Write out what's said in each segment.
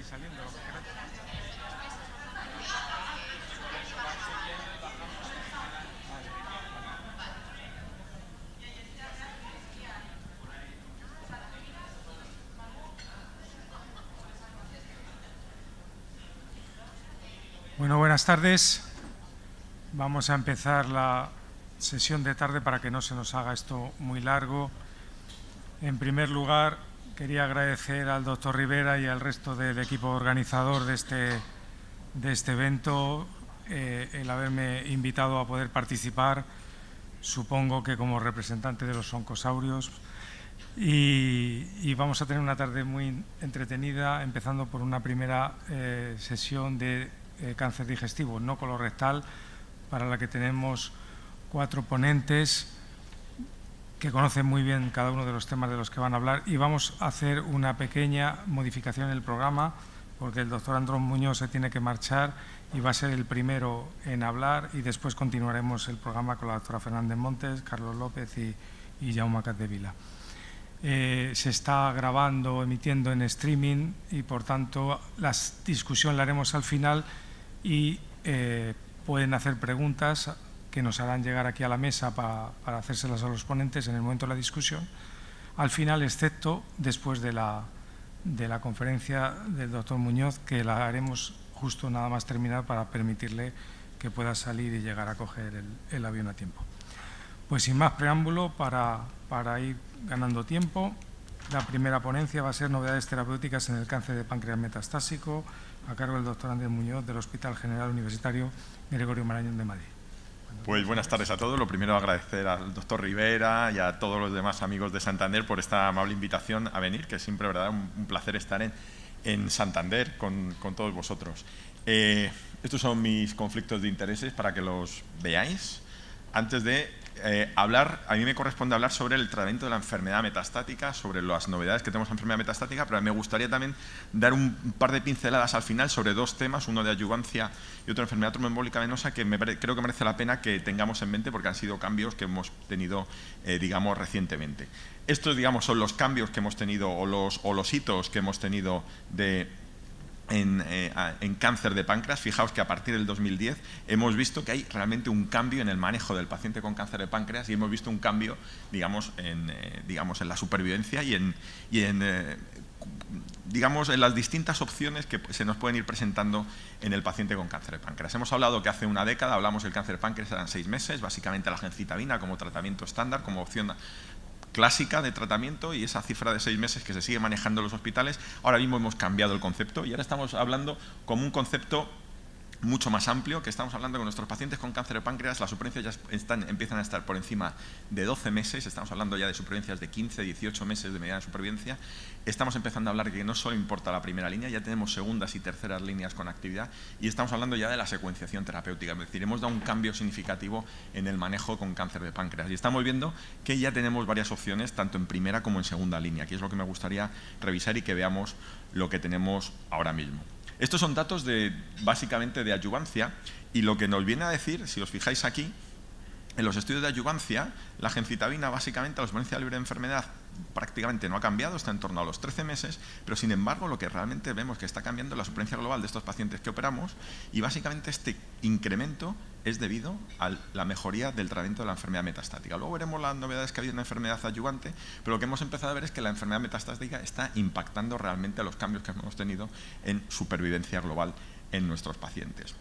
vais saliendo, lo que queráis. Bueno, buenas tardes. Vamos a empezar la sesión de tarde para que no se nos haga esto muy largo. En primer lugar, quería agradecer al doctor Rivera y al resto del equipo organizador de este evento el haberme invitado a poder participar, supongo que como representante de los oncosaurios. Y vamos a tener una tarde muy entretenida, empezando por una primera sesión de cáncer digestivo no colorectal, para la que tenemos 4 ponentes que conocen muy bien cada uno de los temas de los que van a hablar, y vamos a hacer una pequeña modificación en el programa porque el doctor Andrés Muñoz se tiene que marchar y va a ser el primero en hablar, y después continuaremos el programa con la doctora Fernández Montes, Carlos López y Jaume Capdevila. Se está grabando, emitiendo en streaming, y por tanto la discusión la haremos al final, y pueden hacer preguntas que nos harán llegar aquí a la mesa para hacérselas a los ponentes en el momento de la discusión, al final, excepto después de la conferencia del doctor Muñoz, que la haremos justo nada más terminar para permitirle que pueda salir y llegar a coger el avión a tiempo. Pues sin más preámbulo, para ir ganando tiempo, la primera ponencia va a ser novedades terapéuticas en el cáncer de páncreas metastásico, a cargo del doctor Andrés Muñoz, del Hospital General Universitario Gregorio Marañón de Madrid. Pues buenas tardes a todos. Lo primero, agradecer al doctor Rivera y a todos los demás amigos de Santander por esta amable invitación a venir, que es siempre, ¿verdad?, un placer estar en Santander con todos vosotros. Estos son mis conflictos de intereses para que los veáis. Antes de hablar, a mí me corresponde hablar sobre el tratamiento de la enfermedad metastática, sobre las novedades que tenemos en enfermedad metastática, pero me gustaría también dar un par de pinceladas al final sobre 2 temas, uno de adyuvancia y otro de enfermedad tromboembólica venosa, que creo que merece la pena que tengamos en mente porque han sido cambios que hemos tenido, digamos, recientemente. Estos, digamos, son los cambios que hemos tenido o los hitos que hemos tenido en cáncer de páncreas. Fijaos que a partir del 2010 hemos visto que hay realmente un cambio en el manejo del paciente con cáncer de páncreas, y hemos visto un cambio, digamos, en la supervivencia y en las distintas opciones que se nos pueden ir presentando en el paciente con cáncer de páncreas. Hemos hablado que hace una década hablamos del cáncer de páncreas eran 6 meses, básicamente la gencitabina como tratamiento estándar, como opción clásica de tratamiento, y esa cifra de 6 meses que se sigue manejando en los hospitales. Ahora mismo hemos cambiado el concepto y ahora estamos hablando como un concepto mucho más amplio, que estamos hablando con nuestros pacientes con cáncer de páncreas, las supervivencias ya empiezan a estar por encima de 12 meses, estamos hablando ya de supervivencias de 15, 18 meses de mediana supervivencia. Estamos empezando a hablar de que no solo importa la primera línea, ya tenemos segundas y terceras líneas con actividad, y estamos hablando ya de la secuenciación terapéutica, es decir, hemos dado un cambio significativo en el manejo con cáncer de páncreas, y estamos viendo que ya tenemos varias opciones, tanto en primera como en segunda línea, que es lo que me gustaría revisar y que veamos lo que tenemos ahora mismo. Estos son datos básicamente de adyuvancia, y lo que nos viene a decir, si os fijáis aquí, en los estudios de adyuvancia, la gencitabina básicamente a la supervivencia libre de enfermedad prácticamente no ha cambiado, está en torno a los 13 meses, pero sin embargo lo que realmente vemos que está cambiando es la supervivencia global de estos pacientes que operamos, y básicamente este incremento es debido a la mejoría del tratamiento de la enfermedad metastática. Luego veremos las novedades que ha habido en la enfermedad adyuvante, pero lo que hemos empezado a ver es que la enfermedad metastática está impactando realmente a los cambios que hemos tenido en supervivencia global en nuestros pacientes.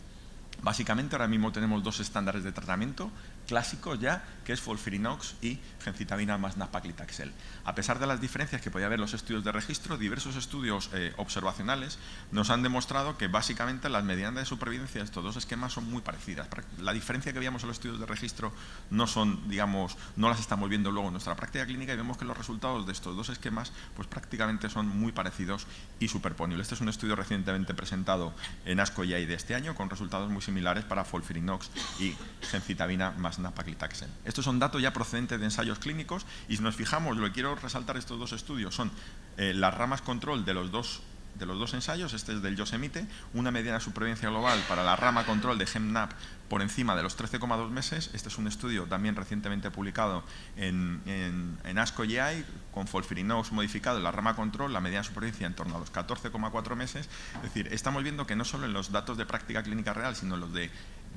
Básicamente ahora mismo tenemos 2 estándares de tratamiento clásicos ya, que es FOLFIRINOX y gencitabina más nab-paclitaxel. A pesar de las diferencias que podía haber en los estudios de registro, diversos estudios observacionales nos han demostrado que básicamente las medianas de supervivencia de estos 2 esquemas son muy parecidas. La diferencia que veíamos en los estudios de registro no son, digamos, no las estamos viendo luego en nuestra práctica clínica, y vemos que los resultados de estos 2 esquemas pues prácticamente son muy parecidos y superponibles. Este es un estudio recientemente presentado en ASCO y de este año con resultados muy similares para FOLFIRINOX y gencitabina más nab-paclitaxel. Estos son datos ya procedentes de ensayos clínicos, y si nos fijamos, lo que quiero resaltar estos 2 estudios son las ramas control de los 2 los dos ensayos, este es del Yosemite, una mediana supervivencia global para la rama control de GEMNAP por encima de los 13,2 meses. Este es un estudio también recientemente publicado en ASCO GI con FOLFIRINOX modificado en la rama control, la mediana supervivencia en torno a los 14,4 meses. Es decir, estamos viendo que no solo en los datos de práctica clínica real, sino en los de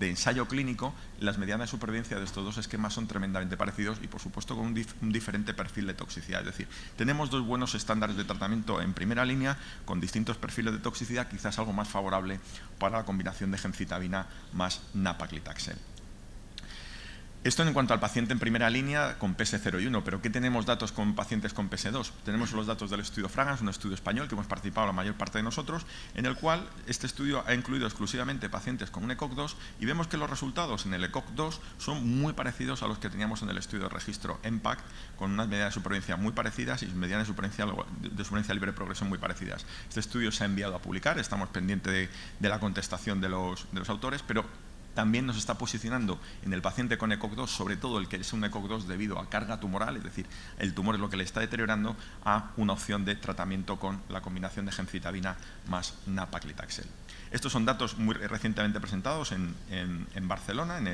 ensayo clínico, las medianas de supervivencia de estos dos esquemas son tremendamente parecidos y, por supuesto, con un diferente perfil de toxicidad. Es decir, tenemos dos buenos estándares de tratamiento en primera línea con distintos perfiles de toxicidad, quizás algo más favorable para la combinación de gemcitabina más nab-paclitaxel. Esto en cuanto al paciente en primera línea con PS0 y 1, pero ¿qué tenemos datos con pacientes con PS2? Tenemos los datos del estudio Fragrance, un estudio español que hemos participado la mayor parte de nosotros, en el cual este estudio ha incluido exclusivamente pacientes con un ECOG-2 y vemos que los resultados en el ECOG-2 son muy parecidos a los que teníamos en el estudio de registro EMPACT, con unas medidas de supervivencia muy parecidas y medidas de supervivencia libre de progresión muy parecidas. Este estudio se ha enviado a publicar, estamos pendientes de la contestación de los autores, pero también nos está posicionando en el paciente con ECOG-2, sobre todo el que es un ECOG-2 debido a carga tumoral, es decir, el tumor es lo que le está deteriorando, a una opción de tratamiento con la combinación de gemcitabina más nab-paclitaxel. Estos son datos muy recientemente presentados en Barcelona, en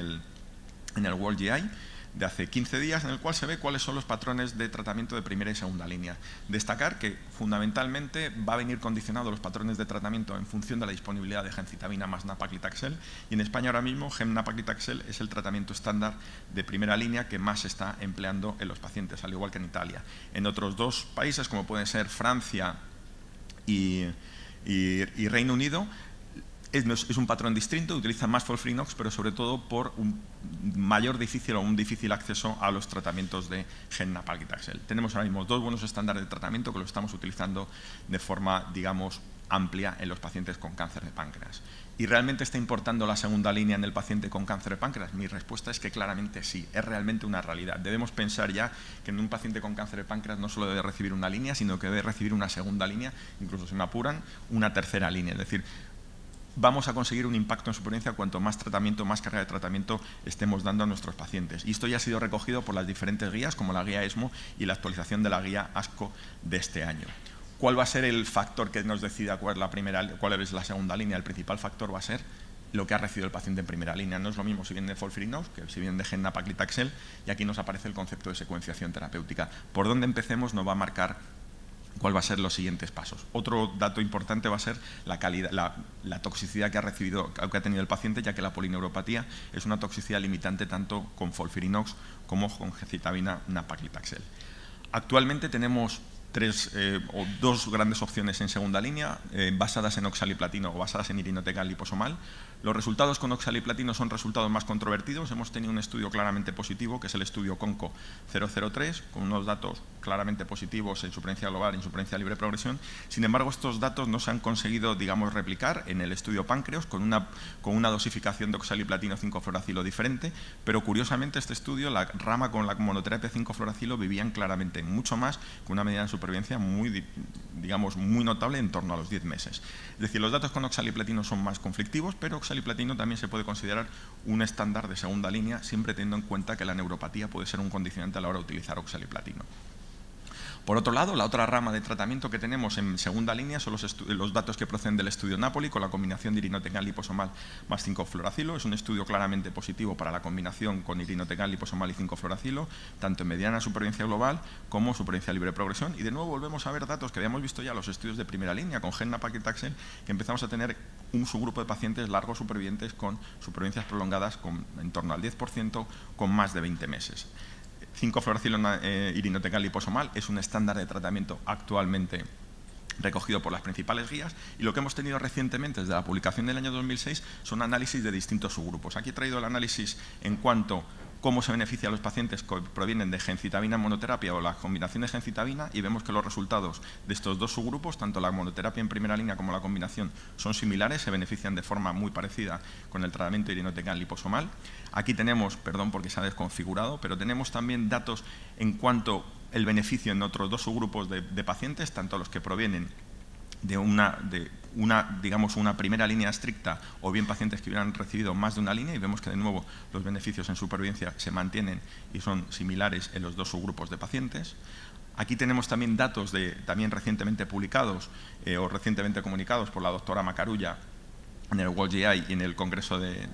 el World GI, de hace 15 días, en el cual se ve cuáles son los patrones de tratamiento de primera y segunda línea. Destacar que fundamentalmente va a venir condicionado los patrones de tratamiento en función de la disponibilidad de gemcitabina más nab-paclitaxel, y en España ahora mismo gem-nab-paclitaxel es el tratamiento estándar de primera línea que más se está empleando en los pacientes, al igual que en Italia. En otros dos países, como pueden ser Francia y Reino Unido, es un patrón distinto, utiliza más FOLFIRINOX, pero sobre todo por un difícil acceso a los tratamientos de gem-nab-paclitaxel. Tenemos ahora mismo dos buenos estándares de tratamiento que lo estamos utilizando de forma, digamos, amplia en los pacientes con cáncer de páncreas. ¿Y realmente está importando la segunda línea en el paciente con cáncer de páncreas? Mi respuesta es que claramente sí, es realmente una realidad. Debemos pensar ya que en un paciente con cáncer de páncreas no solo debe recibir una línea, sino que debe recibir una segunda línea, incluso si me apuran, una tercera línea. Es decir, vamos a conseguir un impacto en supervivencia cuanto más tratamiento, más carga de tratamiento estemos dando a nuestros pacientes. Y esto ya ha sido recogido por las diferentes guías, como la guía ESMO y la actualización de la guía ASCO de este año. ¿Cuál va a ser el factor que nos decida cuál es la segunda línea? El principal factor va a ser lo que ha recibido el paciente en primera línea. No es lo mismo si viene de FOLFIRINOX que si viene de gem-nab-paclitaxel, y aquí nos aparece el concepto de secuenciación terapéutica. Por dónde empecemos nos va a marcar cuál va a ser los siguientes pasos. Otro dato importante va a ser la calidad, la toxicidad que ha tenido el paciente, ya que la polineuropatía es una toxicidad limitante tanto con FOLFIRINOX como con gemcitabina nab-paclitaxel. Actualmente tenemos dos grandes opciones en segunda línea, basadas en oxaliplatino o basadas en irinotecan liposomal. Los resultados con oxaliplatino son resultados más controvertidos. Hemos tenido un estudio claramente positivo, que es el estudio CONCO 003, con unos datos claramente positivos en supervivencia global y en supervivencia libre de progresión. Sin embargo, estos datos no se han conseguido, digamos, replicar en el estudio páncreas con una dosificación de oxaliplatino 5-fluoracilo diferente, pero curiosamente este estudio, la rama con la monoterapia 5-fluoracilo, vivían claramente mucho más, con una medida de supervivencia muy notable, en torno a los 10 meses. Es decir, los datos con oxaliplatino son más conflictivos, pero oxaliplatino también se puede considerar un estándar de segunda línea, siempre teniendo en cuenta que la neuropatía puede ser un condicionante a la hora de utilizar oxaliplatino. Por otro lado, la otra rama de tratamiento que tenemos en segunda línea son los datos que proceden del estudio Napoli con la combinación de irinotecan liposomal más 5-fluoracilo. Es un estudio claramente positivo para la combinación con irinotecan liposomal y 5-fluoracilo, tanto en mediana supervivencia global como supervivencia libre de progresión. Y de nuevo volvemos a ver datos que habíamos visto ya en los estudios de primera línea con gem-nab-paclitaxel, que empezamos a tener un subgrupo de pacientes largos supervivientes con supervivencias prolongadas en torno al 10%, con más de 20 meses. 5-fluoracilo irinotecan liposomal es un estándar de tratamiento actualmente recogido por las principales guías, y lo que hemos tenido recientemente desde la publicación del año 2006 son análisis de distintos subgrupos. Aquí he traído el análisis en cuanto cómo se beneficia a los pacientes que provienen de gemcitabina monoterapia o la combinación de gemcitabina, y vemos que los resultados de estos dos subgrupos, tanto la monoterapia en primera línea como la combinación, son similares, se benefician de forma muy parecida con el tratamiento irinotecan liposomal. Aquí tenemos, perdón porque se ha desconfigurado, pero tenemos también datos en cuanto el beneficio en otros dos subgrupos de pacientes, tanto los que provienen de una primera línea estricta o bien pacientes que hubieran recibido más de una línea, y vemos que de nuevo los beneficios en supervivencia se mantienen y son similares en los dos subgrupos de pacientes. Aquí tenemos también datos también recientemente publicados o recientemente comunicados por la doctora Macarulla en el World GI y en el Congreso de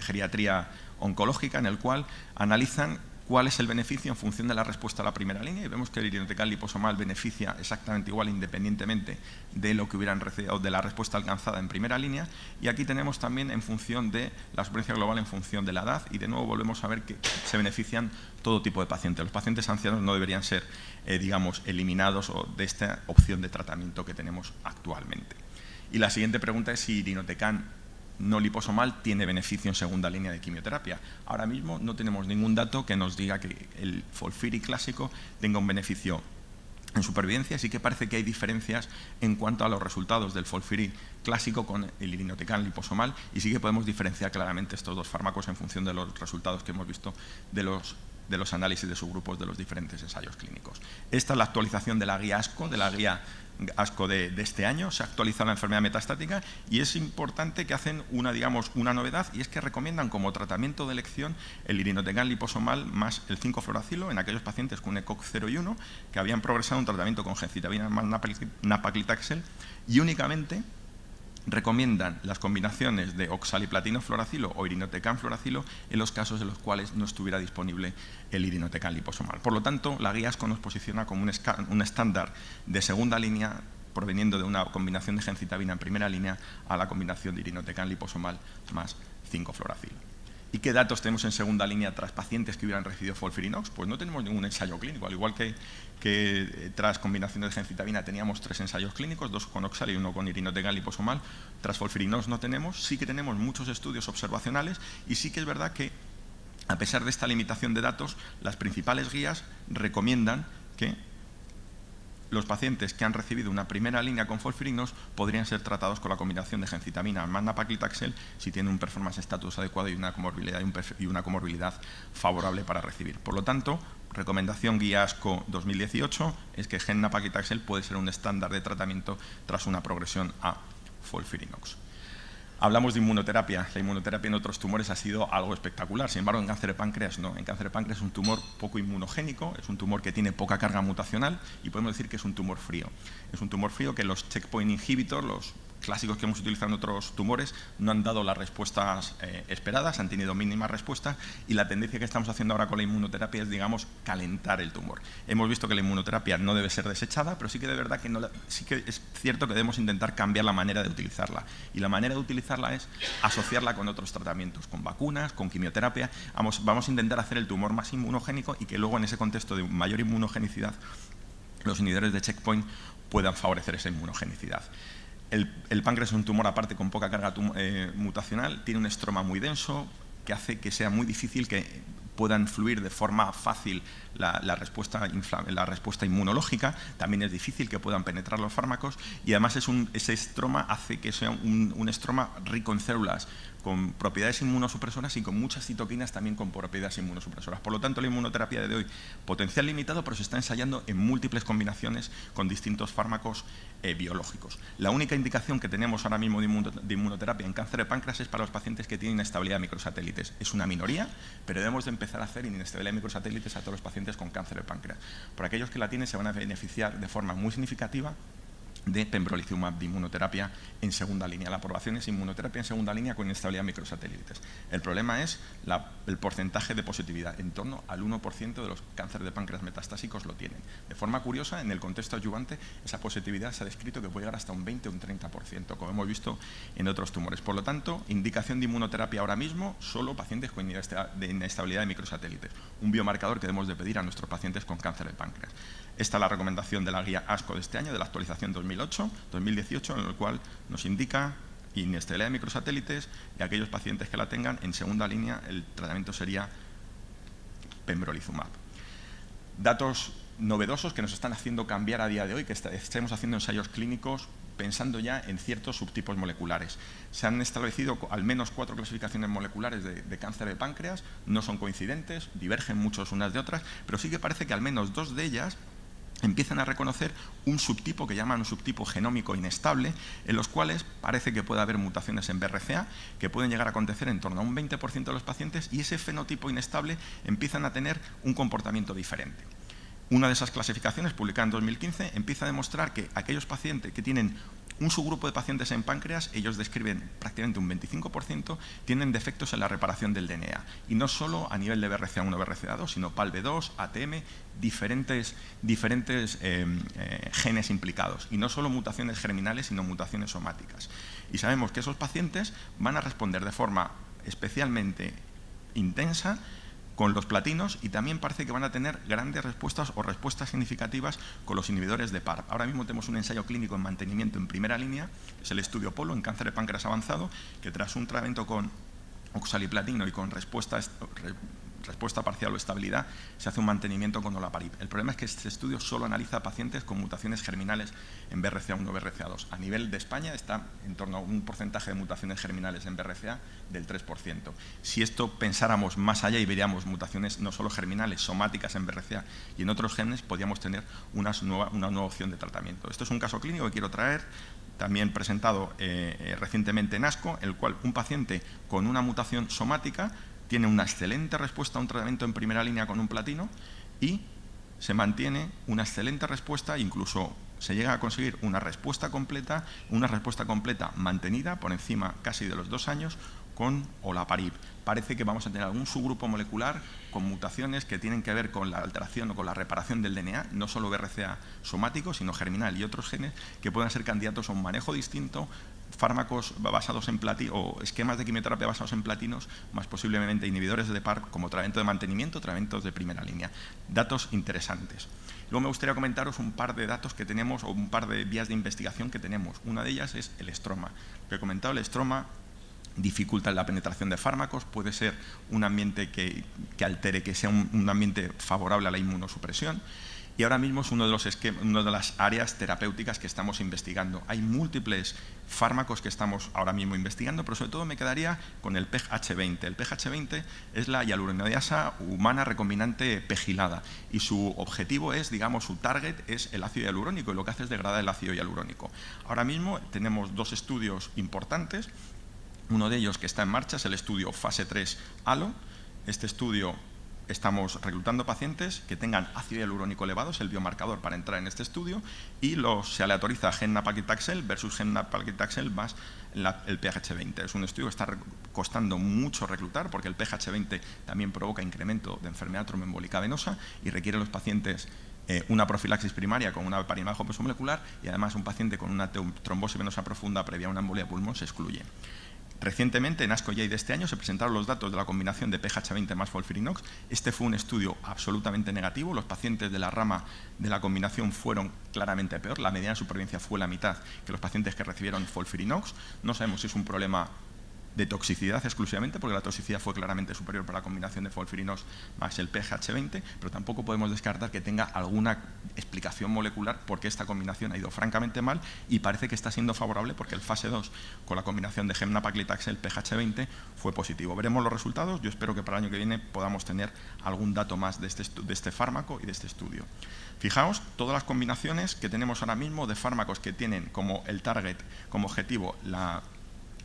Geriatría Oncológica, en el cual analizan cuál es el beneficio en función de la respuesta a la primera línea, y vemos que el irinotecan liposomal beneficia exactamente igual independientemente de lo que hubieran recibido, de la respuesta alcanzada en primera línea. Y aquí tenemos también en función de la supervivencia global en función de la edad, y de nuevo volvemos a ver que se benefician todo tipo de pacientes. Los pacientes ancianos no deberían ser, digamos, eliminados de esta opción de tratamiento que tenemos actualmente. Y la siguiente pregunta es si irinotecan no liposomal tiene beneficio en segunda línea de quimioterapia. Ahora mismo no tenemos ningún dato que nos diga que el FOLFIRI clásico tenga un beneficio en supervivencia. Sí que parece que hay diferencias en cuanto a los resultados del FOLFIRI clásico con el irinotecan liposomal, y sí que podemos diferenciar claramente estos dos fármacos en función de los resultados que hemos visto de los análisis de subgrupos de los diferentes ensayos clínicos. Esta es la actualización de la guía ASCO, de este año. Se ha actualizado la enfermedad metastática, y es importante que hacen una novedad, y es que recomiendan como tratamiento de elección el irinotecan liposomal más el 5-fluoracilo en aquellos pacientes con ECOG 0 y 1 que habían progresado un tratamiento con gencitabina más nab-paclitaxel, y únicamente recomiendan las combinaciones de oxaliplatino fluoracilo o irinotecan fluoracilo en los casos en los cuales no estuviera disponible el irinotecan liposomal. Por lo tanto, la guía ASCO nos posiciona como un estándar de segunda línea, proveniendo de una combinación de gencitabina en primera línea a la combinación de irinotecan liposomal más 5-fluoracilo. ¿Y qué datos tenemos en segunda línea tras pacientes que hubieran recibido FOLFIRINOX? Pues no tenemos ningún ensayo clínico, al igual que tras combinaciones de gencitabina teníamos 3 ensayos clínicos, 2 con oxal y 1 con irinotecan liposomal. Tras FOLFIRINOX no tenemos. Sí que tenemos muchos estudios observacionales, y sí que es verdad que, a pesar de esta limitación de datos, las principales guías recomiendan que los pacientes que han recibido una primera línea con FOLFIRINOX podrían ser tratados con la combinación de gencitabina más nab-paclitaxel si tienen un performance status adecuado y una comorbilidad favorable para recibir. Por lo tanto, recomendación guía ASCO 2018 es que gen nab-paclitaxel puede ser un estándar de tratamiento tras una progresión a FOLFIRINOX. Hablamos de inmunoterapia. La inmunoterapia en otros tumores ha sido algo espectacular. Sin embargo, en cáncer de páncreas no. En cáncer de páncreas es un tumor poco inmunogénico, es un tumor que tiene poca carga mutacional, y podemos decir que es un tumor frío. Es un tumor frío que los checkpoint inhibitors, los clásicos que hemos utilizado en otros tumores, no han dado las respuestas esperadas, han tenido mínimas respuestas, y la tendencia que estamos haciendo ahora con la inmunoterapia es, digamos, calentar el tumor. Hemos visto que la inmunoterapia no debe ser desechada, pero sí que de verdad que sí que es cierto que debemos intentar cambiar la manera de utilizarla, y la manera de utilizarla es asociarla con otros tratamientos, con vacunas, con quimioterapia. Vamos a intentar hacer el tumor más inmunogénico, y que luego, en ese contexto de mayor inmunogenicidad, los inhibidores de checkpoint puedan favorecer esa inmunogenicidad. El páncreas es un tumor aparte con poca carga mutacional, tiene un estroma muy denso que hace que sea muy difícil que puedan fluir de forma fácil la respuesta inmunológica. También es difícil que puedan penetrar los fármacos, y además ese estroma hace que sea un estroma rico en células con propiedades inmunosupresoras y con muchas citoquinas también con propiedades inmunosupresoras. Por lo tanto, la inmunoterapia de hoy, potencial limitado, pero se está ensayando en múltiples combinaciones con distintos fármacos biológicos. La única indicación que tenemos ahora mismo de inmunoterapia en cáncer de páncreas es para los pacientes que tienen inestabilidad de microsatélites. Es una minoría, pero debemos de empezar a hacer inestabilidad de microsatélites a todos los pacientes con cáncer de páncreas. Por aquellos que la tienen, se van a beneficiar de forma muy significativa de pembrolizumab de inmunoterapia en segunda línea. La aprobación es inmunoterapia en segunda línea con inestabilidad de microsatélites. El problema es el porcentaje de positividad. En torno al 1% de los cánceres de páncreas metastásicos lo tienen. De forma curiosa, en el contexto adyuvante, esa positividad se ha descrito que puede llegar hasta un 20 o un 30%, como hemos visto en otros tumores. Por lo tanto, indicación de inmunoterapia ahora mismo, solo pacientes con inestabilidad de microsatélites. Un biomarcador que debemos de pedir a nuestros pacientes con cáncer de páncreas. Esta es la recomendación de la guía ASCO de este año, de la actualización 2018, en el cual nos indica inestabilidad de microsatélites, y aquellos pacientes que la tengan en segunda línea el tratamiento sería pembrolizumab. Datos novedosos que nos están haciendo cambiar a día de hoy, que estemos haciendo ensayos clínicos pensando ya en ciertos subtipos moleculares. Se han establecido al menos 4 clasificaciones moleculares de cáncer de páncreas, no son coincidentes, divergen muchos unas de otras, pero sí que parece que al menos 2 de ellas empiezan a reconocer un subtipo que llaman un subtipo genómico inestable, en los cuales parece que puede haber mutaciones en BRCA que pueden llegar a acontecer en torno a un 20% de los pacientes, y ese fenotipo inestable empiezan a tener un comportamiento diferente. Una de esas clasificaciones, publicada en 2015, empieza a demostrar que aquellos pacientes que tienen un subgrupo de pacientes en páncreas, ellos describen prácticamente un 25%, tienen defectos en la reparación del DNA. Y no solo a nivel de BRCA1, BRCA2, sino PALB2, ATM, diferentes genes implicados. Y no solo mutaciones germinales, sino mutaciones somáticas. Y sabemos que esos pacientes van a responder de forma especialmente intensa con los platinos, y también parece que van a tener grandes respuestas o respuestas significativas con los inhibidores de PARP. Ahora mismo tenemos un ensayo clínico en mantenimiento en primera línea, es el estudio POLO en cáncer de páncreas avanzado, que tras un tratamiento con oxaliplatino y con respuesta parcial o estabilidad, se hace un mantenimiento con olaparib. El problema es que este estudio solo analiza pacientes con mutaciones germinales en BRCA1 o BRCA2. A nivel de España está en torno a un porcentaje de mutaciones germinales en BRCA del 3%. Si esto pensáramos más allá y veríamos mutaciones no solo germinales, somáticas en BRCA y en otros genes, podríamos tener una nueva opción de tratamiento. Esto es un caso clínico que quiero traer, también presentado recientemente en ASCO, en el cual un paciente con una mutación somática tiene una excelente respuesta a un tratamiento en primera línea con un platino y se mantiene una excelente respuesta, incluso se llega a conseguir una respuesta completa mantenida por encima casi de los 2 años con olaparib. Parece que vamos a tener algún subgrupo molecular con mutaciones que tienen que ver con la alteración o con la reparación del DNA, no solo BRCA somático, sino germinal y otros genes que puedan ser candidatos a un manejo distinto, fármacos basados en platino o esquemas de quimioterapia basados en platinos, más posiblemente inhibidores de PARP como tratamiento de mantenimiento, tratamientos de primera línea. Datos interesantes. Luego me gustaría comentaros un par de datos que tenemos o un par de vías de investigación que tenemos. Una de ellas es el estroma. Lo he comentado, el estroma dificulta la penetración de fármacos, puede ser un ambiente que altere, que sea un ambiente favorable a la inmunosupresión. Y ahora mismo es una de las áreas terapéuticas que estamos investigando. Hay múltiples fármacos que estamos ahora mismo investigando, pero sobre todo me quedaría con el PEG-H20. El PEG-H20 es la hialuronidasa humana recombinante pegilada y su objetivo es, digamos, su target es el ácido hialurónico y lo que hace es degradar el ácido hialurónico. Ahora mismo tenemos 2 estudios importantes. Uno de ellos que está en marcha es el estudio fase 3 ALO. Este estudio estamos reclutando pacientes que tengan ácido hialurónico elevado, es el biomarcador para entrar en este estudio, y se aleatoriza Gem-Nab-Paclitaxel versus Gem-Nab-Paclitaxel más el PEG-H20. Es un estudio que está costando mucho reclutar porque el PEG-H20 también provoca incremento de enfermedad tromboembólica venosa y requiere a los pacientes una profilaxis primaria con una heparinaje molecular, y además un paciente con una trombosis venosa profunda previa a una embolia de pulmón se excluye. Recientemente, en ASCO de este año, se presentaron los datos de la combinación de PEG-H20 más FOLFIRINOX. Este fue un estudio absolutamente negativo. Los pacientes de la rama de la combinación fueron claramente peor. La mediana de supervivencia fue la mitad que los pacientes que recibieron FOLFIRINOX. No sabemos si es un problema de toxicidad exclusivamente, porque la toxicidad fue claramente superior para la combinación de FOLFIRINOX más el PEG-H20, pero tampoco podemos descartar que tenga alguna explicación molecular porque esta combinación ha ido francamente mal y parece que está siendo favorable porque el fase 2 con la combinación de Gem-Nab-Paclitaxel PEG-H20 fue positivo. Veremos los resultados. Yo espero que para el año que viene podamos tener algún dato más de este fármaco y de este estudio. Fijaos todas las combinaciones que tenemos ahora mismo de fármacos que tienen como el target, como objetivo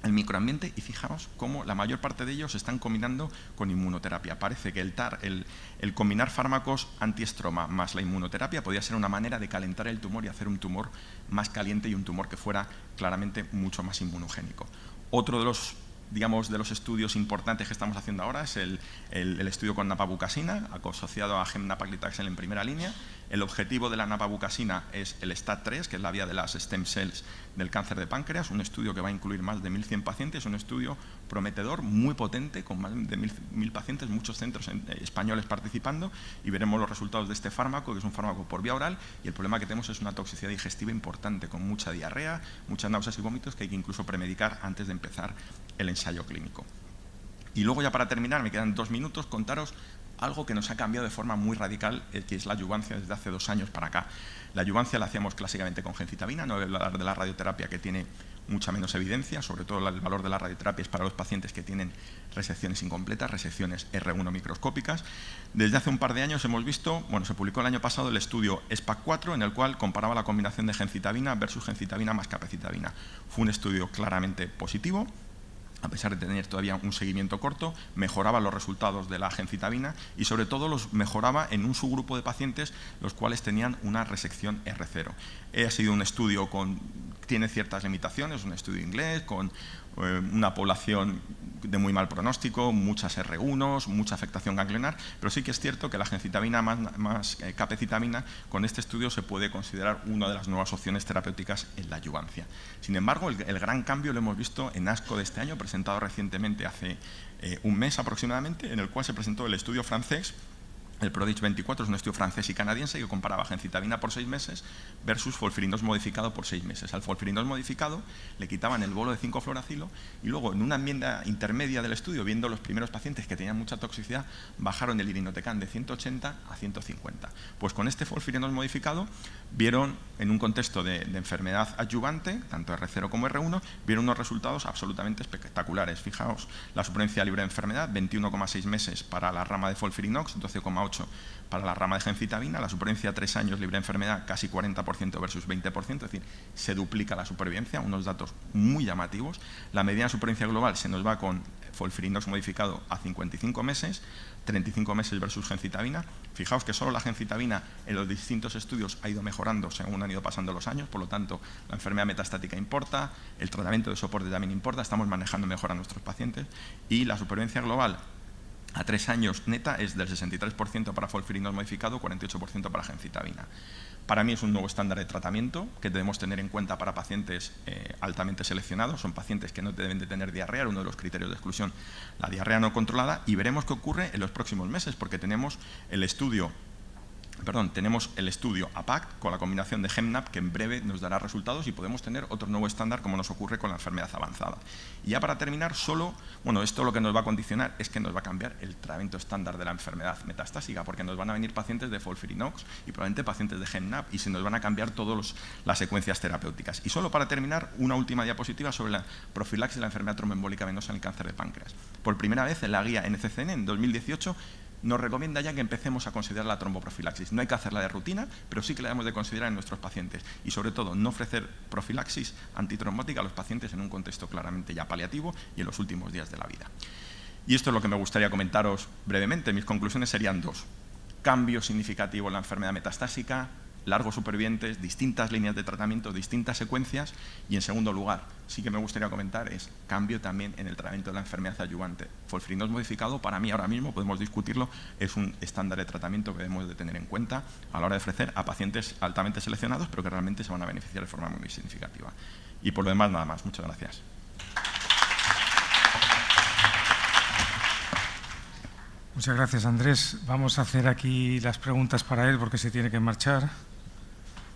el microambiente, y fijaos cómo la mayor parte de ellos se están combinando con inmunoterapia. Parece que el combinar fármacos antiestroma más la inmunoterapia podría ser una manera de calentar el tumor y hacer un tumor más caliente y un tumor que fuera claramente mucho más inmunogénico. Otro de los estudios importantes que estamos haciendo ahora es el estudio con napabucasina, asociado a Gem-Nab-Paclitaxel en primera línea. El objetivo de la napabucasina es el STAT3, que es la vía de las stem cells del cáncer de páncreas, un estudio que va a incluir más de 1.100 pacientes, un estudio prometedor, muy potente, con más de 1.000 pacientes, muchos centros españoles participando, y veremos los resultados de este fármaco, que es un fármaco por vía oral, y el problema que tenemos es una toxicidad digestiva importante, con mucha diarrea, muchas náuseas y vómitos, que hay que incluso premedicar antes de empezar el ensayo clínico. Y luego, ya para terminar, me quedan 2 minutos, contaros algo que nos ha cambiado de forma muy radical, que es la adyuvancia desde hace 2 años para acá. La adyuvancia la hacíamos clásicamente con gencitabina, no voy a hablar de la radioterapia, que tiene mucha menos evidencia, sobre todo el valor de la radioterapia es para los pacientes que tienen resecciones incompletas, resecciones R1 microscópicas. Desde hace un par de años hemos visto, se publicó el año pasado el estudio SPAC4, en el cual comparaba la combinación de gencitabina versus gencitabina más capecitabina. Fue un estudio claramente positivo. a pesar de tener todavía un seguimiento corto, mejoraba los resultados de la gencitabina y sobre todo los mejoraba en un subgrupo de pacientes los cuales tenían una resección R0. Ha sido un estudio tiene ciertas limitaciones, un estudio inglés con una población de muy mal pronóstico, muchas R1, mucha afectación ganglionar, pero sí que es cierto que la gencitabina más capecitabina con este estudio se puede considerar una de las nuevas opciones terapéuticas en la adyuvancia. Sin embargo, el gran cambio lo hemos visto en ASCO de este año, presentado recientemente hace un mes aproximadamente, en el cual se presentó el estudio francés. El PRODIGE 24 es un estudio francés y canadiense que comparaba gencitabina por 6 meses versus folfirinos modificado por 6 meses. Al folfirinos modificado le quitaban el bolo de 5-fluoracilo y luego en una enmienda intermedia del estudio, viendo los primeros pacientes que tenían mucha toxicidad, bajaron el irinotecan de 180 a 150. Pues con este folfirinos modificado vieron, en un contexto de enfermedad adyuvante, tanto R0 como R1, vieron unos resultados absolutamente espectaculares. Fijaos, la supervivencia libre de enfermedad, 21,6 meses para la rama de folfirinox, 12,8 para la rama de gencitabina, la supervivencia a 3 años libre de enfermedad casi 40% versus 20%, es decir, se duplica la supervivencia, unos datos muy llamativos. La mediana supervivencia global se nos va con folfirinox modificado a 55 meses, 35 meses versus gencitabina. Fijaos que solo la gencitabina en los distintos estudios ha ido mejorando según han ido pasando los años, por lo tanto la enfermedad metastática importa, el tratamiento de soporte también importa, estamos manejando mejor a nuestros pacientes y la supervivencia global a 3 años neta es del 63% para folfirinos modificado, 48% para gencitabina. Para mí es un nuevo estándar de tratamiento que debemos tener en cuenta para pacientes altamente seleccionados. Son pacientes que no deben de tener diarrea, era uno de los criterios de exclusión, la diarrea no controlada, y veremos qué ocurre en los próximos meses, porque tenemos el estudio APAC con la combinación de GemNab, que en breve nos dará resultados y podemos tener otro nuevo estándar como nos ocurre con la enfermedad avanzada. Y ya para terminar, esto lo que nos va a condicionar es que nos va a cambiar el tratamiento estándar de la enfermedad metastásica, porque nos van a venir pacientes de folfirinox y probablemente pacientes de GemNab y se nos van a cambiar todas las secuencias terapéuticas. Y solo para terminar, una última diapositiva sobre la profilaxis de la enfermedad tromboembólica venosa en el cáncer de páncreas. Por primera vez en la guía NCCN en 2018 nos recomienda ya que empecemos a considerar la tromboprofilaxis. No hay que hacerla de rutina, pero sí que la debemos de considerar en nuestros pacientes. Y sobre todo, no ofrecer profilaxis antitrombótica a los pacientes en un contexto claramente ya paliativo y en los últimos días de la vida. Y esto es lo que me gustaría comentaros brevemente. Mis conclusiones serían 2. Cambio significativo en la enfermedad metastásica, largos supervivientes, distintas líneas de tratamiento, distintas secuencias, y en segundo lugar, sí que me gustaría comentar es cambio también en el tratamiento de la enfermedad adyuvante. Folfirinos modificado, para mí ahora mismo, podemos discutirlo, es un estándar de tratamiento que debemos de tener en cuenta a la hora de ofrecer a pacientes altamente seleccionados, pero que realmente se van a beneficiar de forma muy significativa. Y por lo demás, nada más. Muchas gracias. Muchas gracias, Andrés. Vamos a hacer aquí las preguntas para él porque se tiene que marchar.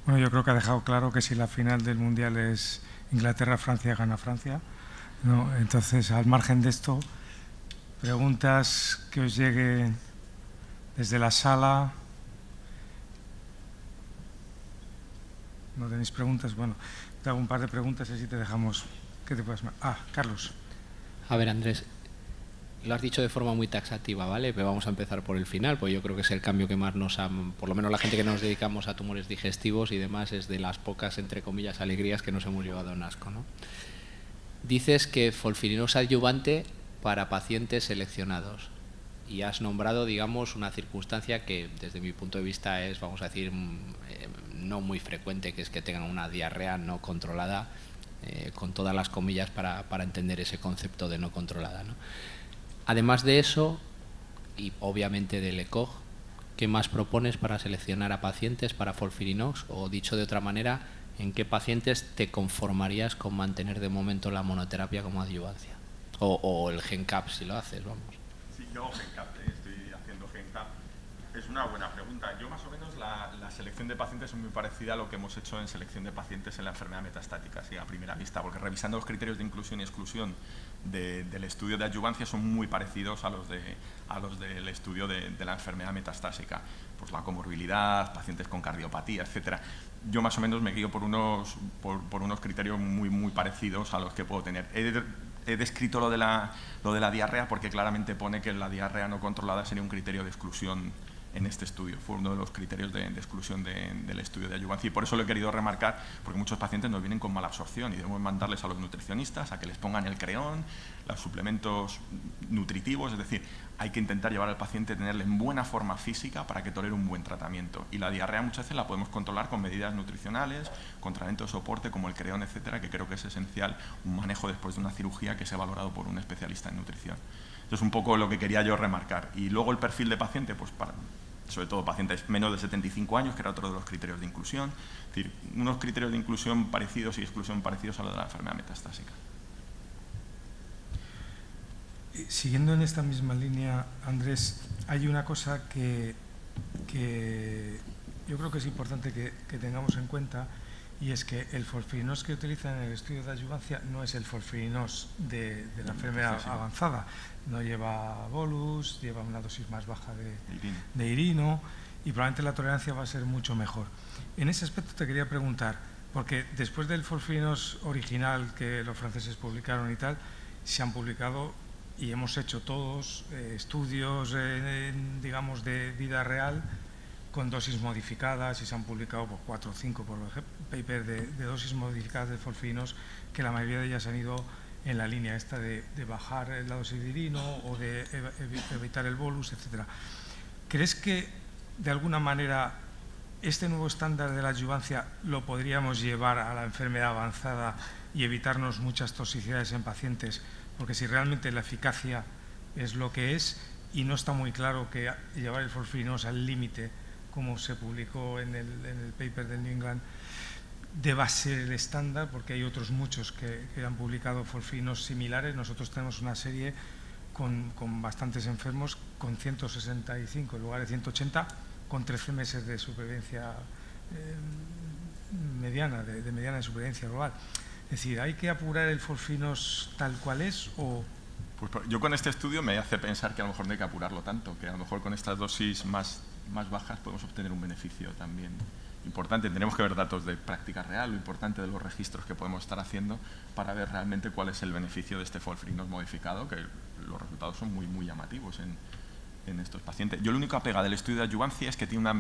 Bueno, yo creo que ha dejado claro que si la final del Mundial es Inglaterra-Francia, gana Francia, ¿no? Entonces, al margen de esto, preguntas que os lleguen desde la sala. ¿No tenéis preguntas? Bueno, te hago un par de preguntas y así te dejamos. ¿Qué te puedes? Carlos. A ver, Andrés, lo has dicho de forma muy taxativa, ¿vale? Pero vamos a empezar por el final, pues yo creo que es el cambio que más nos ha, por lo menos la gente que nos dedicamos a tumores digestivos y demás, es de las pocas, entre comillas, alegrías que nos hemos llevado en ASCO, ¿no? Dices que folfirinos adyuvante para pacientes seleccionados y has nombrado, digamos, una circunstancia que desde mi punto de vista es, vamos a decir, no muy frecuente, que es que tengan una diarrea no controlada, con todas las comillas para entender ese concepto de no controlada, ¿no? Además de eso, y obviamente del ECOG, ¿qué más propones para seleccionar a pacientes para folfirinox? O dicho de otra manera, ¿en qué pacientes te conformarías con mantener de momento la monoterapia como adyuvancia? O el GenCap si lo haces, vamos. Sí, yo GenCap, estoy haciendo GenCap. Es una buena pregunta. Yo más o menos la selección de pacientes es muy parecida a lo que hemos hecho en selección de pacientes en la enfermedad metastática, así a primera vista, porque revisando los criterios de inclusión y exclusión del estudio de adyuvancia son muy parecidos a los del estudio de la enfermedad metastásica. Pues la comorbilidad, pacientes con cardiopatía, etcétera. Yo más o menos me guío por unos criterios muy parecidos a los que puedo tener. He descrito lo de la diarrea porque claramente pone que la diarrea no controlada sería un criterio de exclusión en este estudio. Fue uno de los criterios de exclusión del estudio de adyuvancia, y por eso lo he querido remarcar, porque muchos pacientes nos vienen con mala absorción y debemos mandarles a los nutricionistas a que les pongan el creón, los suplementos nutritivos, es decir, hay que intentar llevar al paciente a tenerle en buena forma física para que tolere un buen tratamiento. Y la diarrea muchas veces la podemos controlar con medidas nutricionales, con tratamiento de soporte como el creón, etcétera, que creo que es esencial un manejo después de una cirugía que sea valorado por un especialista en nutrición. Eso es un poco lo que quería yo remarcar. Y luego el perfil de paciente, pues sobre todo pacientes menos de 75 años, que era otro de los criterios de inclusión. Es decir, unos criterios de inclusión parecidos y exclusión parecidos a los de la enfermedad metastásica. Siguiendo en esta misma línea, Andrés, hay una cosa que yo creo que es importante que tengamos en cuenta, y es que el folfirinos que utilizan en el estudio de adyuvancia no es el folfirinos de la enfermedad avanzada. No lleva bolus, lleva una dosis más baja de irino, y probablemente la tolerancia va a ser mucho mejor. En ese aspecto te quería preguntar, porque después del folfirinos original que los franceses publicaron y tal, se han publicado y hemos hecho todos estudios, digamos, de vida real con dosis modificadas, y se han publicado 4 o 5 por papers de dosis modificadas de folfirinos, que la mayoría de ellas han ido en la línea esta de bajar la dosis de irino o de evitar el bolus, etc. ¿Crees que de alguna manera este nuevo estándar de la adyuvancia lo podríamos llevar a la enfermedad avanzada y evitarnos muchas toxicidades en pacientes? Porque si realmente la eficacia es lo que es, y no está muy claro que llevar el folfirinos al límite, como se publicó en el paper del New England, deba ser el estándar, porque hay otros muchos que han publicado folfirinos similares. Nosotros tenemos una serie con bastantes enfermos, con 165 en lugar de 180, con 13 meses de supervivencia mediana, de mediana supervivencia global. Es decir, ¿hay que apurar el folfirinos tal cual es o...? Pues yo con este estudio me hace pensar que a lo mejor no hay que apurarlo tanto, que a lo mejor con estas dosis más bajas podemos obtener un beneficio también importante. Tenemos que ver datos de práctica real, lo importante de los registros que podemos estar haciendo para ver realmente cuál es el beneficio de este folfirinos modificado, que los resultados son muy llamativos en estos pacientes. Yo, la única pega del estudio de adyuvancia es que tiene una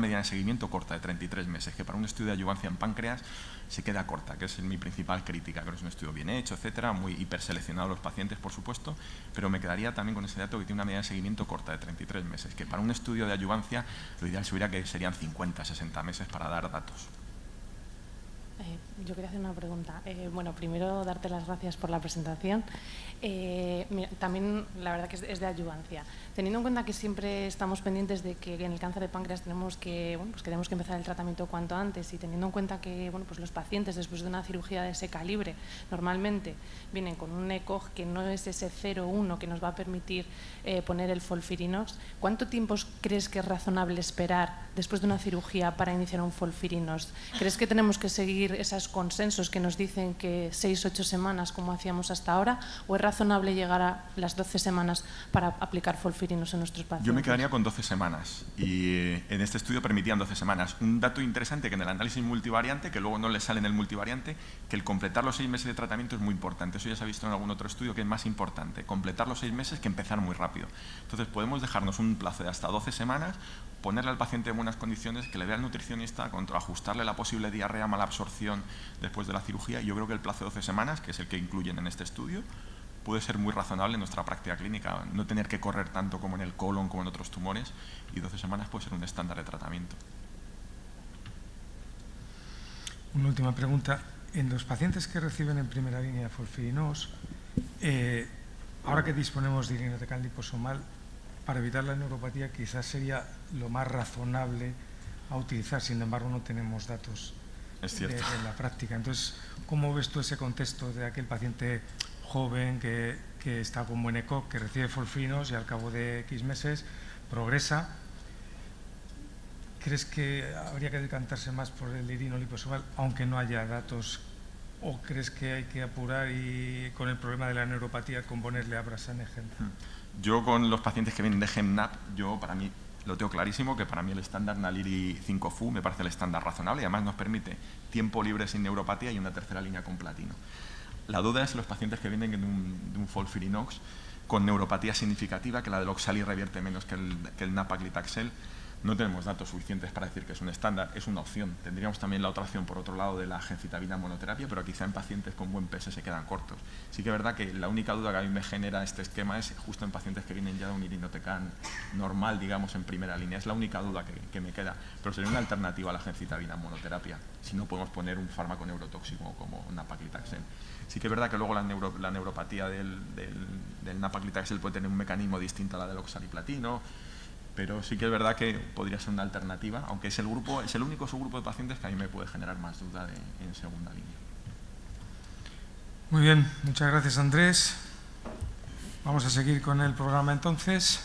medida de seguimiento corta, de 33 meses, que para un estudio de adyuvancia en páncreas se queda corta, que es mi principal crítica. Creo que es un estudio bien hecho, etcétera, muy hiperseleccionado los pacientes, por supuesto, pero me quedaría también con ese dato que tiene una medida de seguimiento corta, de 33 meses, que para un estudio de adyuvancia lo ideal sería que serían 50, 60 meses para dar datos. Yo quería hacer una pregunta. Bueno, primero darte las gracias por la presentación. Mira, también la verdad que es de adyuvancia. Teniendo en cuenta que siempre estamos pendientes de que en el cáncer de páncreas tenemos que empezar el tratamiento cuanto antes, y teniendo en cuenta que los pacientes después de una cirugía de ese calibre normalmente vienen con un ECOG que no es ese 0,1 que nos va a permitir poner el folfirinos, ¿cuánto tiempo crees que es razonable esperar después de una cirugía para iniciar un folfirinos? ¿Crees que tenemos que seguir esos consensos que nos dicen que 6-8 semanas como hacíamos hasta ahora, o es razonable llegar a las 12 semanas para aplicar folfirinos en nuestros pacientes? Yo me quedaría con 12 semanas y en este estudio permitían 12 semanas. Un dato interesante que en el análisis multivariante, que luego no le sale en el multivariante, que el completar los 6 meses de tratamiento es muy importante. Eso ya se ha visto en algún otro estudio, que es más importante completar los 6 meses que empezar muy rápido. Entonces podemos dejarnos un plazo de hasta 12 semanas, ponerle al paciente en buenas condiciones, que le vea al nutricionista, ajustarle la posible diarrea, mala absorción después de la cirugía. Y yo creo que el plazo de 12 semanas, que es el que incluyen en este estudio, puede ser muy razonable en nuestra práctica clínica, no tener que correr tanto como en el colon, como en otros tumores, y 12 semanas puede ser un estándar de tratamiento. Una última pregunta. En los pacientes que reciben en primera línea folfirinos, ahora que disponemos de irinotecan liposomal, para evitar la neuropatía quizás sería lo más razonable a utilizar. Sin embargo, no tenemos datos en la práctica. Entonces, ¿cómo ves tú ese contexto de aquel paciente joven que está con buen ECOG, que recibe folfirinos y al cabo de X meses progresa? ¿Crees que habría que decantarse más por el irino liposomal, aunque no haya datos? ¿O crees que hay que apurar y con el problema de la neuropatía con ponerle abrasanegen? Yo con los pacientes que vienen de GEMNAP, para mí lo tengo clarísimo, que para mí el estándar Naliri 5FU me parece el estándar razonable y además nos permite tiempo libre sin neuropatía y una tercera línea con platino. La duda es los pacientes que vienen de un folfirinox, con neuropatía significativa, que la del Oxali revierte menos que el nab-paclitaxel. No tenemos datos suficientes para decir que es un estándar, es una opción. Tendríamos también la otra opción, por otro lado, de la gencitabina monoterapia, pero quizá en pacientes con buen peso se quedan cortos. Sí que es verdad que la única duda que a mí me genera este esquema es justo en pacientes que vienen ya de un irinotecan normal, digamos, en primera línea. Es la única duda que me queda, pero sería una alternativa a la gencitabina monoterapia, si no podemos poner un fármaco neurotóxico como nab-paclitaxel. Sí que es verdad que luego la neuropatía del nab-paclitaxel puede tener un mecanismo distinto a la del oxaliplatino, pero sí que es verdad que podría ser una alternativa, aunque es el único subgrupo de pacientes que a mí me puede generar más duda en segunda línea. Muy bien, muchas gracias, Andrés. Vamos a seguir con el programa entonces.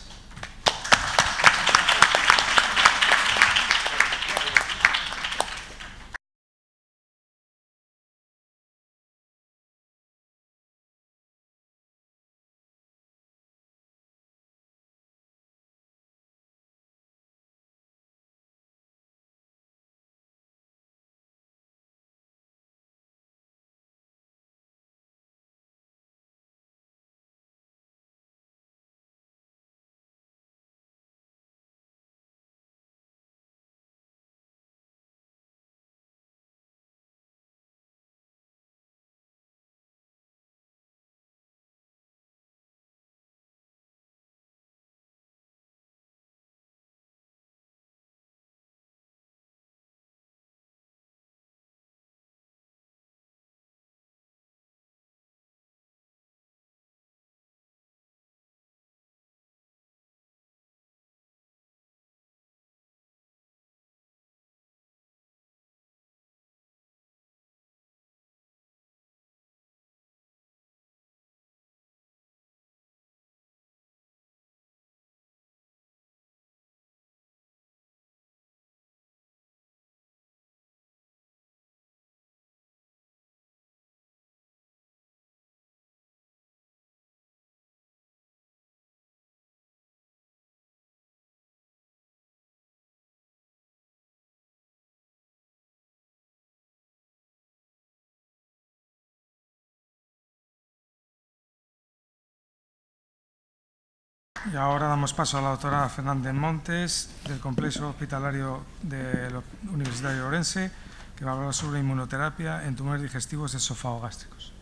Y ahora damos paso a la doctora Fernández Montes, del Complejo Hospitalario de la Universidad de Orense, que va a hablar sobre inmunoterapia en tumores digestivos esofagogástricos.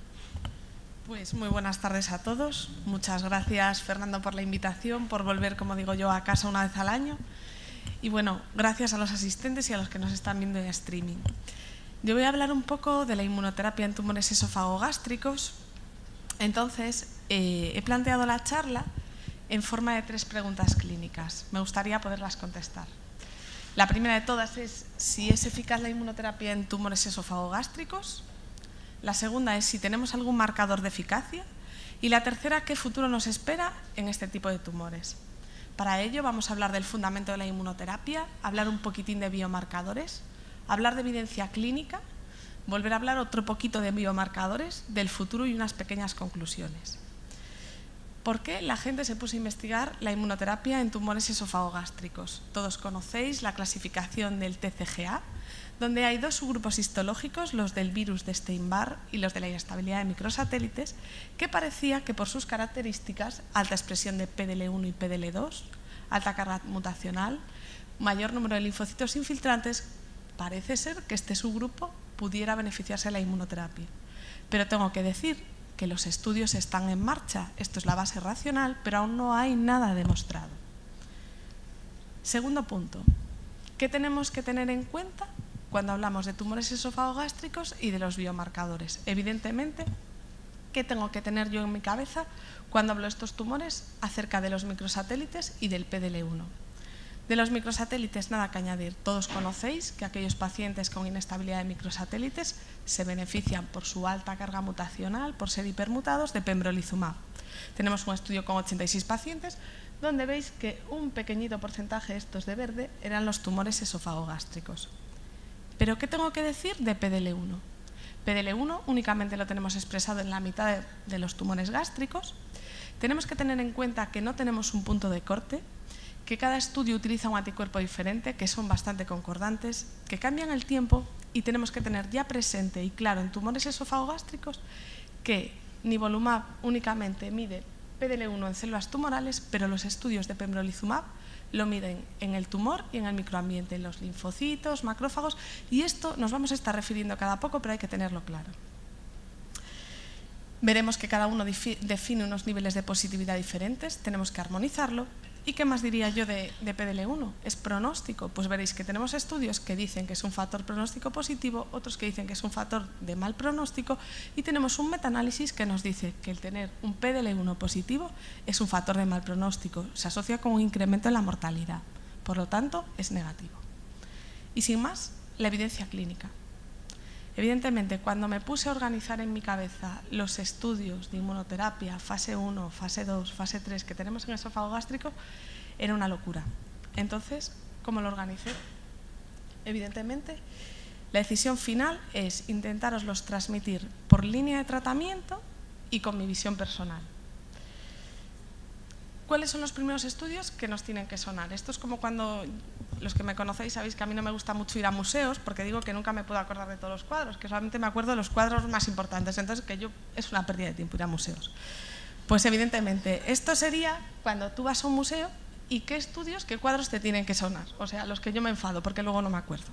Pues muy buenas tardes a todos. Muchas gracias, Fernando, por la invitación, por volver, como digo yo, a casa una vez al año. Y bueno, gracias a los asistentes y a los que nos están viendo en streaming. Yo voy a hablar un poco de la inmunoterapia en tumores esofagogástricos. Entonces, he planteado la charla en forma de 3 preguntas clínicas. Me gustaría poderlas contestar. La primera de todas es si es eficaz la inmunoterapia en tumores esofagogástricos. La segunda es si tenemos algún marcador de eficacia. Y la tercera, ¿qué futuro nos espera en este tipo de tumores? Para ello vamos a hablar del fundamento de la inmunoterapia, hablar un poquitín de biomarcadores, hablar de evidencia clínica, volver a hablar otro poquito de biomarcadores, del futuro y unas pequeñas conclusiones. ¿Por qué la gente se puso a investigar la inmunoterapia en tumores esofagogástricos? Todos conocéis la clasificación del TCGA, donde hay 2 subgrupos histológicos, los del virus de Epstein-Barr y los de la inestabilidad de microsatélites, que parecía que por sus características, alta expresión de PDL1 y PDL2, alta carga mutacional, mayor número de linfocitos infiltrantes, parece ser que este subgrupo pudiera beneficiarse de la inmunoterapia. Pero tengo que decir que los estudios están en marcha, esto es la base racional, pero aún no hay nada demostrado. Segundo punto, ¿qué tenemos que tener en cuenta cuando hablamos de tumores esofagogástricos y de los biomarcadores? Evidentemente, ¿qué tengo que tener yo en mi cabeza cuando hablo de estos tumores acerca de los microsatélites y del PDL1? De los microsatélites, nada que añadir. Todos conocéis que aquellos pacientes con inestabilidad de microsatélites se benefician por su alta carga mutacional, por ser hipermutados, de pembrolizumab. Tenemos un estudio con 86 pacientes donde veis que un pequeñito porcentaje, estos de verde, eran los tumores esofagogástricos. ¿Pero qué tengo que decir de PDL1? PDL1 únicamente lo tenemos expresado en la mitad de los tumores gástricos. Tenemos que tener en cuenta que no tenemos un punto de corte, que cada estudio utiliza un anticuerpo diferente, que son bastante concordantes, que cambian el tiempo, y tenemos que tener ya presente y claro en tumores esofagogástricos que nivolumab únicamente mide PDL1 en células tumorales, pero los estudios de pembrolizumab lo miden en el tumor y en el microambiente, en los linfocitos, macrófagos, y esto nos vamos a estar refiriendo cada poco, pero hay que tenerlo claro. Veremos que cada uno define unos niveles de positividad diferentes, tenemos que armonizarlo. ¿Y qué más diría yo de PDL1? ¿Es pronóstico? Pues veréis que tenemos estudios que dicen que es un factor pronóstico positivo, otros que dicen que es un factor de mal pronóstico, y tenemos un metaanálisis que nos dice que el tener un PDL1 positivo es un factor de mal pronóstico, se asocia con un incremento en la mortalidad, por lo tanto es negativo. Y sin más, la evidencia clínica. Evidentemente, cuando me puse a organizar en mi cabeza los estudios de inmunoterapia, fase 1, fase 2, fase 3 que tenemos en el esófago gástrico, era una locura. Entonces, ¿cómo lo organicé? Evidentemente, la decisión final es intentaroslos transmitir por línea de tratamiento y con mi visión personal. ¿Cuáles son los primeros estudios que nos tienen que sonar? Esto es como cuando, los que me conocéis sabéis que a mí no me gusta mucho ir a museos porque digo que nunca me puedo acordar de todos los cuadros, que solamente me acuerdo de los cuadros más importantes, entonces es una pérdida de tiempo ir a museos. Pues evidentemente, esto sería cuando tú vas a un museo y qué estudios, qué cuadros te tienen que sonar, o sea, los que yo me enfado porque luego no me acuerdo.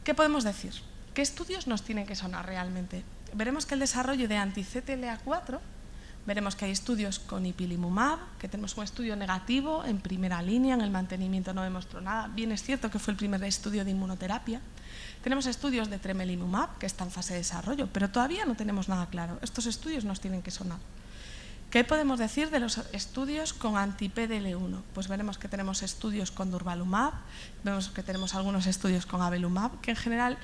¿Qué podemos decir? ¿Qué estudios nos tienen que sonar realmente? Veremos que el desarrollo de anti-CTLA4, veremos que hay estudios con ipilimumab, que tenemos un estudio negativo en primera línea, en el mantenimiento no demostró nada. Bien es cierto que fue el primer estudio de inmunoterapia. Tenemos estudios de tremelimumab, que está en fase de desarrollo, pero todavía no tenemos nada claro. Estos estudios nos tienen que sonar. ¿Qué podemos decir de los estudios con anti-PDL1? Pues veremos que tenemos estudios con durvalumab, vemos que tenemos algunos estudios con avelumab, que en general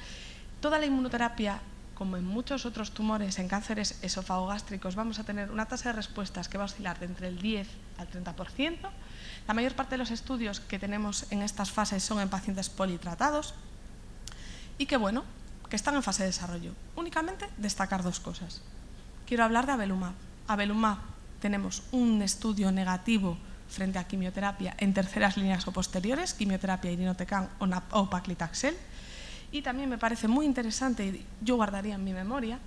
toda la inmunoterapia, como en muchos otros tumores, en cánceres esófago-gástricos, vamos a tener una tasa de respuestas que va a oscilar de entre el 10 al 30%. La mayor parte de los estudios que tenemos en estas fases son en pacientes politratados y que, bueno, que están en fase de desarrollo. Únicamente destacar dos cosas. Quiero hablar de avelumab. Avelumab, tenemos un estudio negativo frente a quimioterapia en terceras líneas o posteriores, quimioterapia irinotecan o paclitaxel. Y también me parece muy interesante, y yo guardaría en mi memoria,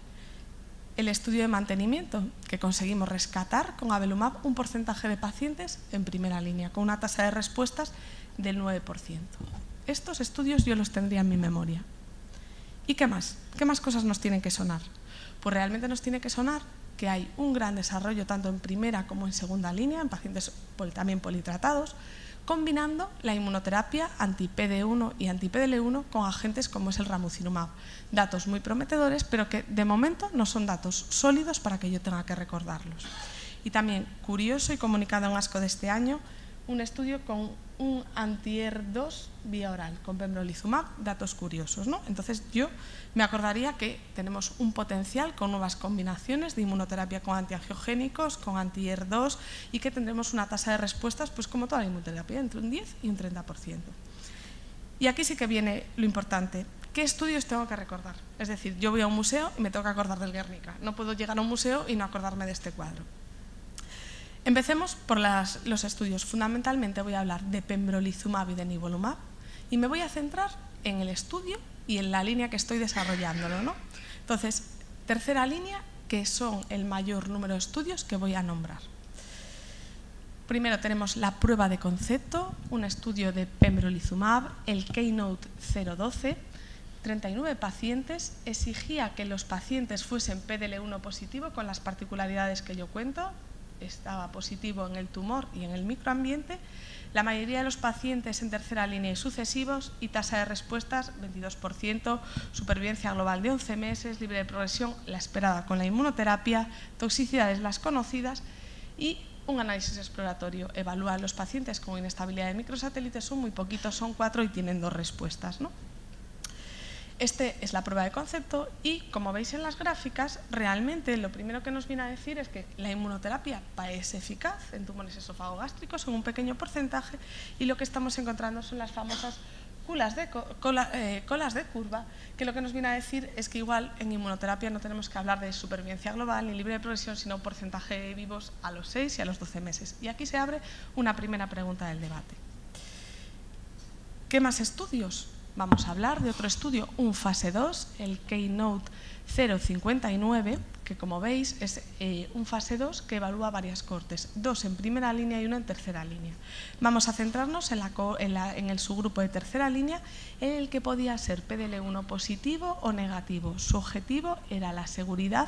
el estudio de mantenimiento, que conseguimos rescatar con avelumab un porcentaje de pacientes en primera línea, con una tasa de respuestas del 9%. Estos estudios yo los tendría en mi memoria. ¿Y qué más? ¿Qué más cosas nos tienen que sonar? Pues realmente nos tiene que sonar que hay un gran desarrollo tanto en primera como en segunda línea, en pacientes también politratados, combinando la inmunoterapia anti-PD1 y anti-PDL1 con agentes como es el ramucirumab. Datos muy prometedores, pero que de momento no son datos sólidos para que yo tenga que recordarlos. Y también, curioso y comunicado en ASCO de este año, un estudio con un anti-ER2 vía oral, con pembrolizumab, datos curiosos, ¿no? Entonces yo me acordaría que tenemos un potencial con nuevas combinaciones de inmunoterapia con antiangiogénicos, con anti-ER2 y que tendremos una tasa de respuestas, pues como toda la inmunoterapia, entre un 10 y un 30%. Y aquí sí que viene lo importante. ¿Qué estudios tengo que recordar? Es decir, yo voy a un museo y me tengo que acordar del Guernica. No puedo llegar a un museo y no acordarme de este cuadro. Empecemos por los estudios. Fundamentalmente voy a hablar de pembrolizumab y de nivolumab y me voy a centrar en el estudio y en la línea que estoy desarrollándolo, ¿no? Entonces, tercera línea, que son el mayor número de estudios que voy a nombrar. Primero tenemos la prueba de concepto, un estudio de pembrolizumab, el Keynote 012, 39 pacientes, exigía que los pacientes fuesen PDL1 positivo con las particularidades que yo cuento. Estaba positivo en el tumor y en el microambiente, la mayoría de los pacientes en tercera línea y sucesivos y tasa de respuestas 22%, supervivencia global de 11 meses, libre de progresión, la esperada con la inmunoterapia, toxicidades las conocidas y un análisis exploratorio. Evalúa a los pacientes con inestabilidad de microsatélites, son muy poquitos, son 4 y tienen 2 respuestas, ¿no? Este es la prueba de concepto y, como veis en las gráficas, realmente lo primero que nos viene a decir es que la inmunoterapia es eficaz en tumores esófago-gástricos en un pequeño porcentaje y lo que estamos encontrando son las famosas colas de curva, que lo que nos viene a decir es que igual en inmunoterapia no tenemos que hablar de supervivencia global ni libre de progresión, sino porcentaje de vivos a los 6 y a los 12 meses. Y aquí se abre una primera pregunta del debate. ¿Qué más estudios? vamos a hablar de otro estudio, un fase 2, el Keynote 059, que como veis es un fase 2 que evalúa varias cohortes, 2 en primera línea y 1 en tercera línea. Vamos a centrarnos en el subgrupo de tercera línea, en el que podía ser PDL1 positivo o negativo. Su objetivo era la seguridad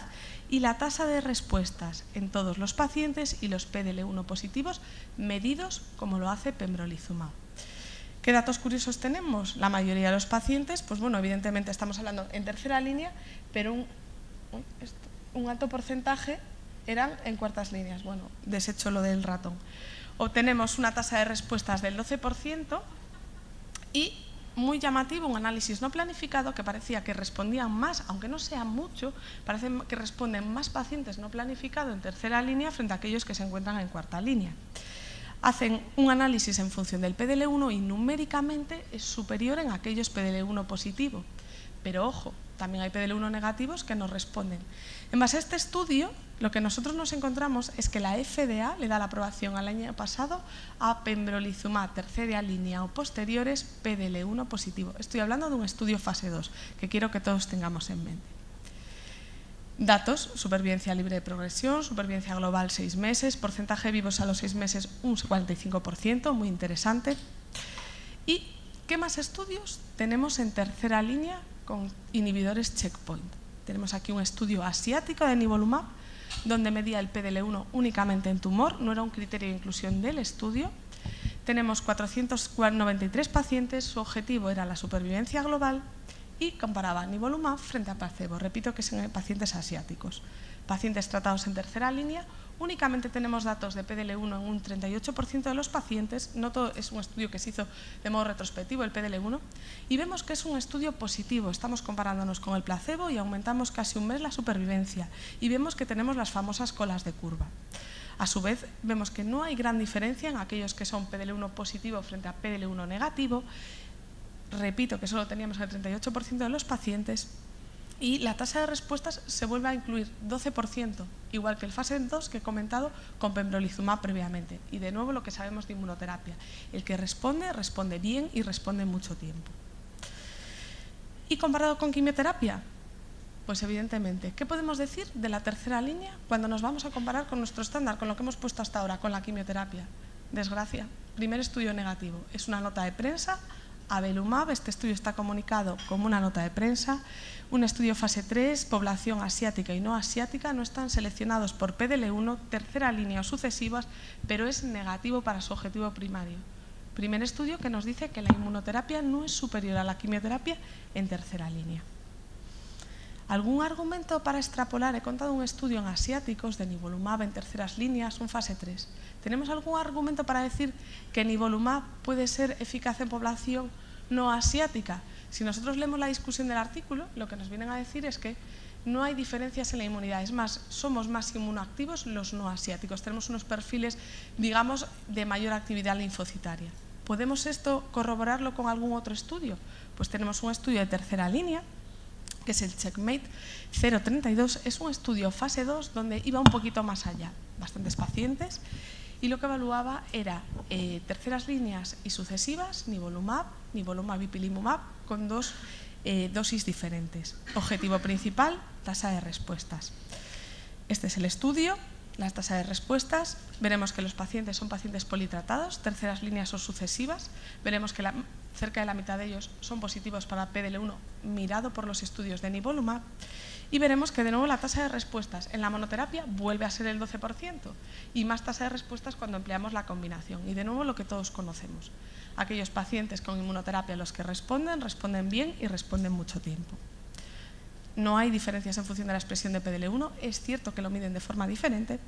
y la tasa de respuestas en todos los pacientes y los PDL1 positivos medidos como lo hace pembrolizumab. ¿Qué datos curiosos tenemos? La mayoría de los pacientes, pues bueno, evidentemente estamos hablando en tercera línea, pero un alto porcentaje eran en cuartas líneas. Bueno, desecho lo del ratón. Obtenemos una tasa de respuestas del 12% y, muy llamativo, un análisis no planificado que parecía que respondían más, aunque no sea mucho, parece que responden más pacientes no planificados en tercera línea frente a aquellos que se encuentran en cuarta línea. Hacen un análisis en función del PDL1 y numéricamente es superior en aquellos PDL1 positivo. Pero ojo, también hay PDL1 negativos que no responden. En base a este estudio, lo que nosotros nos encontramos es que la FDA le da la aprobación al año pasado a pembrolizumab tercera línea o posteriores PDL1 positivo. Estoy hablando de un estudio fase 2 que quiero que todos tengamos en mente. Datos: supervivencia libre de progresión, supervivencia global 6 meses, porcentaje de vivos a los 6 meses un 45%, muy interesante. ¿Y qué más estudios tenemos en tercera línea con inhibidores checkpoint? Tenemos aquí un estudio asiático de nivolumab, donde medía el PDL1 únicamente en tumor, no era un criterio de inclusión del estudio. Tenemos 493 pacientes, su objetivo era la supervivencia global, y comparaba nivolumab frente a placebo. Repito que son pacientes asiáticos. Pacientes tratados en tercera línea, únicamente tenemos datos de PDL1 en un 38% de los pacientes, no todo, es un estudio que se hizo de modo retrospectivo, el PDL1, y vemos que es un estudio positivo. Estamos comparándonos con el placebo y aumentamos casi un mes la supervivencia, y vemos que tenemos las famosas colas de curva. A su vez, vemos que no hay gran diferencia en aquellos que son PDL1 positivo frente a PDL1 negativo. Repito que solo teníamos el 38% de los pacientes y la tasa de respuestas se vuelve a incluir 12%, igual que el fase 2 que he comentado con pembrolizumab previamente. Y de nuevo lo que sabemos de inmunoterapia, el que responde, responde bien y responde mucho tiempo. ¿Y comparado con quimioterapia? Pues evidentemente, ¿qué podemos decir de la tercera línea cuando nos vamos a comparar con nuestro estándar, con lo que hemos puesto hasta ahora, con la quimioterapia? Desgracia, primer estudio negativo, es una nota de prensa. Avelumab, este estudio está comunicado como una nota de prensa. Un estudio fase 3, población asiática y no asiática, no están seleccionados por PDL1, tercera línea o sucesivas, pero es negativo para su objetivo primario. Primer estudio que nos dice que la inmunoterapia no es superior a la quimioterapia en tercera línea. ¿Algún argumento para extrapolar? He contado un estudio en asiáticos de nivolumab en terceras líneas, un fase 3. ¿Tenemos algún argumento para decir que nivolumab puede ser eficaz en población no asiática? Si nosotros leemos la discusión del artículo, lo que nos vienen a decir es que no hay diferencias en la inmunidad. Es más, somos más inmunoactivos los no asiáticos. Tenemos unos perfiles, digamos, de mayor actividad linfocitaria. ¿Podemos esto corroborarlo con algún otro estudio? Pues tenemos un estudio de tercera línea, que es el Checkmate 032, es un estudio fase 2 donde iba un poquito más allá, bastantes pacientes, y lo que evaluaba era terceras líneas y sucesivas, nivolumab y ipilimumab, con dos dosis diferentes. Objetivo principal, tasa de respuestas. Este es el estudio, la tasa de respuestas. Veremos que los pacientes son pacientes politratados, terceras líneas o sucesivas. Veremos que cerca de la mitad de ellos son positivos para PDL1 mirado por los estudios de nivolumab. Y veremos que de nuevo la tasa de respuestas en la monoterapia vuelve a ser el 12% y más tasa de respuestas cuando empleamos la combinación. Y de nuevo lo que todos conocemos. Aquellos pacientes con inmunoterapia los que responden bien y responden mucho tiempo. No hay diferencias en función de la expresión de PDL1, es cierto que lo miden de forma diferente.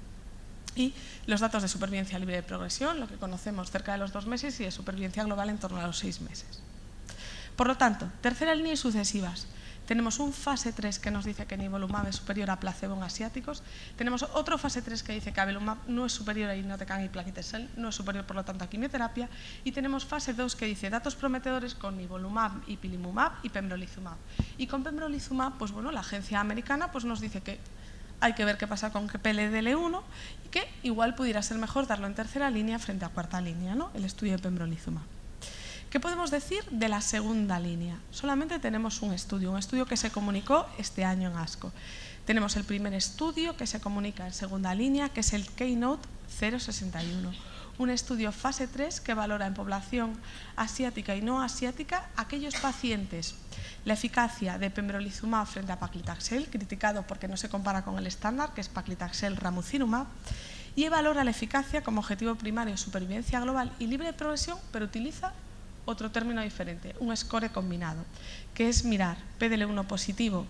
Y los datos de supervivencia libre de progresión, lo que conocemos cerca de los 2 meses, y de supervivencia global en torno a los 6 meses. Por lo tanto, tercera línea y sucesivas. Tenemos un fase 3 que nos dice que nivolumab es superior a placebo en asiáticos. Tenemos otro fase 3 que dice que avelumab no es superior a irinotecan y plaquetesel, no es superior por lo tanto a quimioterapia. Y tenemos fase 2 que dice datos prometedores con nivolumab, ipilimumab y pembrolizumab. Y con pembrolizumab, pues bueno, la agencia americana pues nos dice que hay que ver qué pasa con PDL1 y que igual pudiera ser mejor darlo en tercera línea frente a cuarta línea, ¿no? El estudio de pembrolizumab. ¿Qué podemos decir de la segunda línea? Solamente tenemos un estudio que se comunicó este año en ASCO. Tenemos el primer estudio que se comunica en segunda línea, que es el Keynote 061. Un estudio fase 3 que valora en población asiática y no asiática aquellos pacientes. La eficacia de pembrolizumab frente a paclitaxel, criticado porque no se compara con el estándar, que es paclitaxel ramucirumab, y valora la eficacia como objetivo primario, supervivencia global y libre de progresión, pero utiliza otro término diferente, un score combinado, que es mirar PDL1 positivo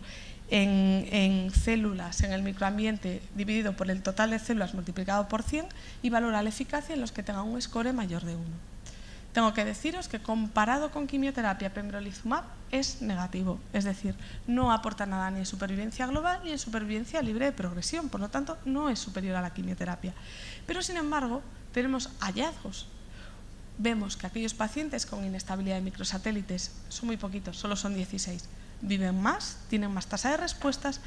en células en el microambiente dividido por el total de células multiplicado por 100 y valora la eficacia en los que tengan un score mayor de 1. Tengo que deciros que comparado con quimioterapia, pembrolizumab es negativo, es decir, no aporta nada ni en supervivencia global ni en supervivencia libre de progresión, por lo tanto no es superior a la quimioterapia. Pero sin embargo tenemos hallazgos. Vemos que aquellos pacientes con inestabilidad de microsatélites son muy poquitos, solo son 16, viven más, tienen más tasa de respuestas.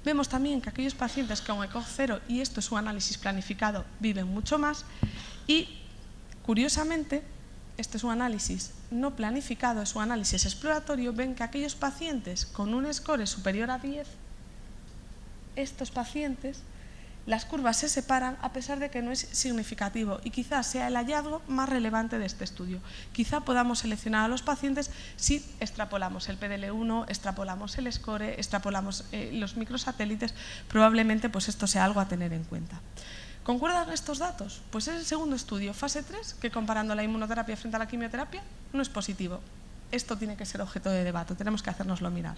Vemos también que aquellos pacientes con ECOG 0, y esto es un análisis planificado, viven mucho más. Y curiosamente, este es un análisis no planificado, es un análisis exploratorio, ven que aquellos pacientes con un score superior a 10, estos pacientes, las curvas se separan a pesar de que no es significativo y quizás sea el hallazgo más relevante de este estudio. Quizá podamos seleccionar a los pacientes si extrapolamos el PDL1, extrapolamos el score, extrapolamos los microsatélites, probablemente pues esto sea algo a tener en cuenta. ¿Concuerdan estos datos? Pues es el segundo estudio, fase 3, que comparando la inmunoterapia frente a la quimioterapia no es positivo. Esto tiene que ser objeto de debate, tenemos que hacérnoslo mirar.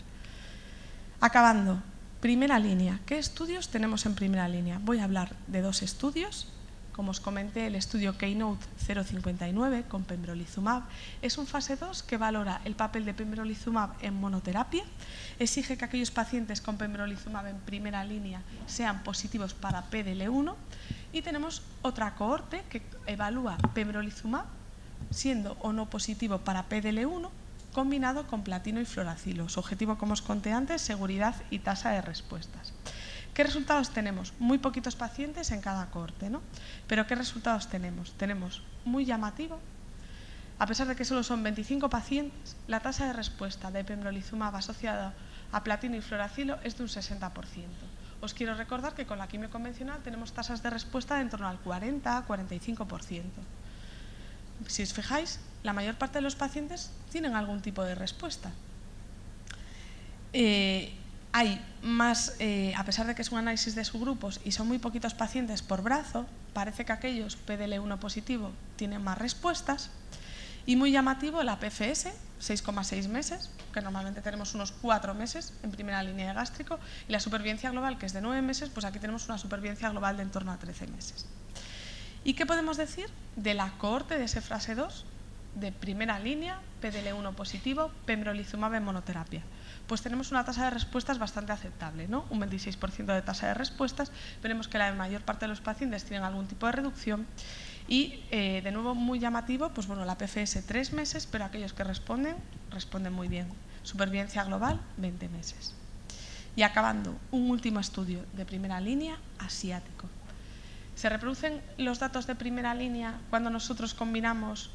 Acabando. Primera línea. ¿Qué estudios tenemos en primera línea? Voy a hablar de dos estudios. Como os comenté, el estudio Keynote 059 con pembrolizumab es un fase 2 que valora el papel de pembrolizumab en monoterapia, exige que aquellos pacientes con pembrolizumab en primera línea sean positivos para PDL1 y tenemos otra cohorte que evalúa pembrolizumab siendo o no positivo para PDL1 combinado con platino y fluoracilo. Su objetivo, como os conté antes, seguridad y tasa de respuestas. ¿Qué resultados tenemos? Muy poquitos pacientes en cada cohorte, ¿no? Pero ¿qué resultados tenemos? Tenemos muy llamativo, a pesar de que solo son 25 pacientes, la tasa de respuesta de pembrolizumab asociada a platino y fluoracilo es de un 60%. Os quiero recordar que con la quimio convencional tenemos tasas de respuesta de en torno al 40-45%. Si os fijáis, la mayor parte de los pacientes tienen algún tipo de respuesta. Hay más, a pesar de que es un análisis de subgrupos y son muy poquitos pacientes por brazo, parece que aquellos PDL1 positivo tienen más respuestas. Y muy llamativo la PFS, 6,6 meses, que normalmente tenemos unos 4 meses en primera línea de gástrico, y la supervivencia global, que es de 9 meses, pues aquí tenemos una supervivencia global de en torno a 13 meses. ¿Y qué podemos decir de la cohorte de ese fase 2? De primera línea, PDL1 positivo, pembrolizumab en monoterapia. Pues tenemos una tasa de respuestas bastante aceptable, ¿no? Un 26% de tasa de respuestas. Veremos que la mayor parte de los pacientes tienen algún tipo de reducción. Y, de nuevo, muy llamativo, pues bueno, la PFS 3 meses, pero aquellos que responden muy bien. Supervivencia global, 20 meses. Y acabando, un último estudio de primera línea, asiático. ¿Se reproducen los datos de primera línea cuando nosotros combinamos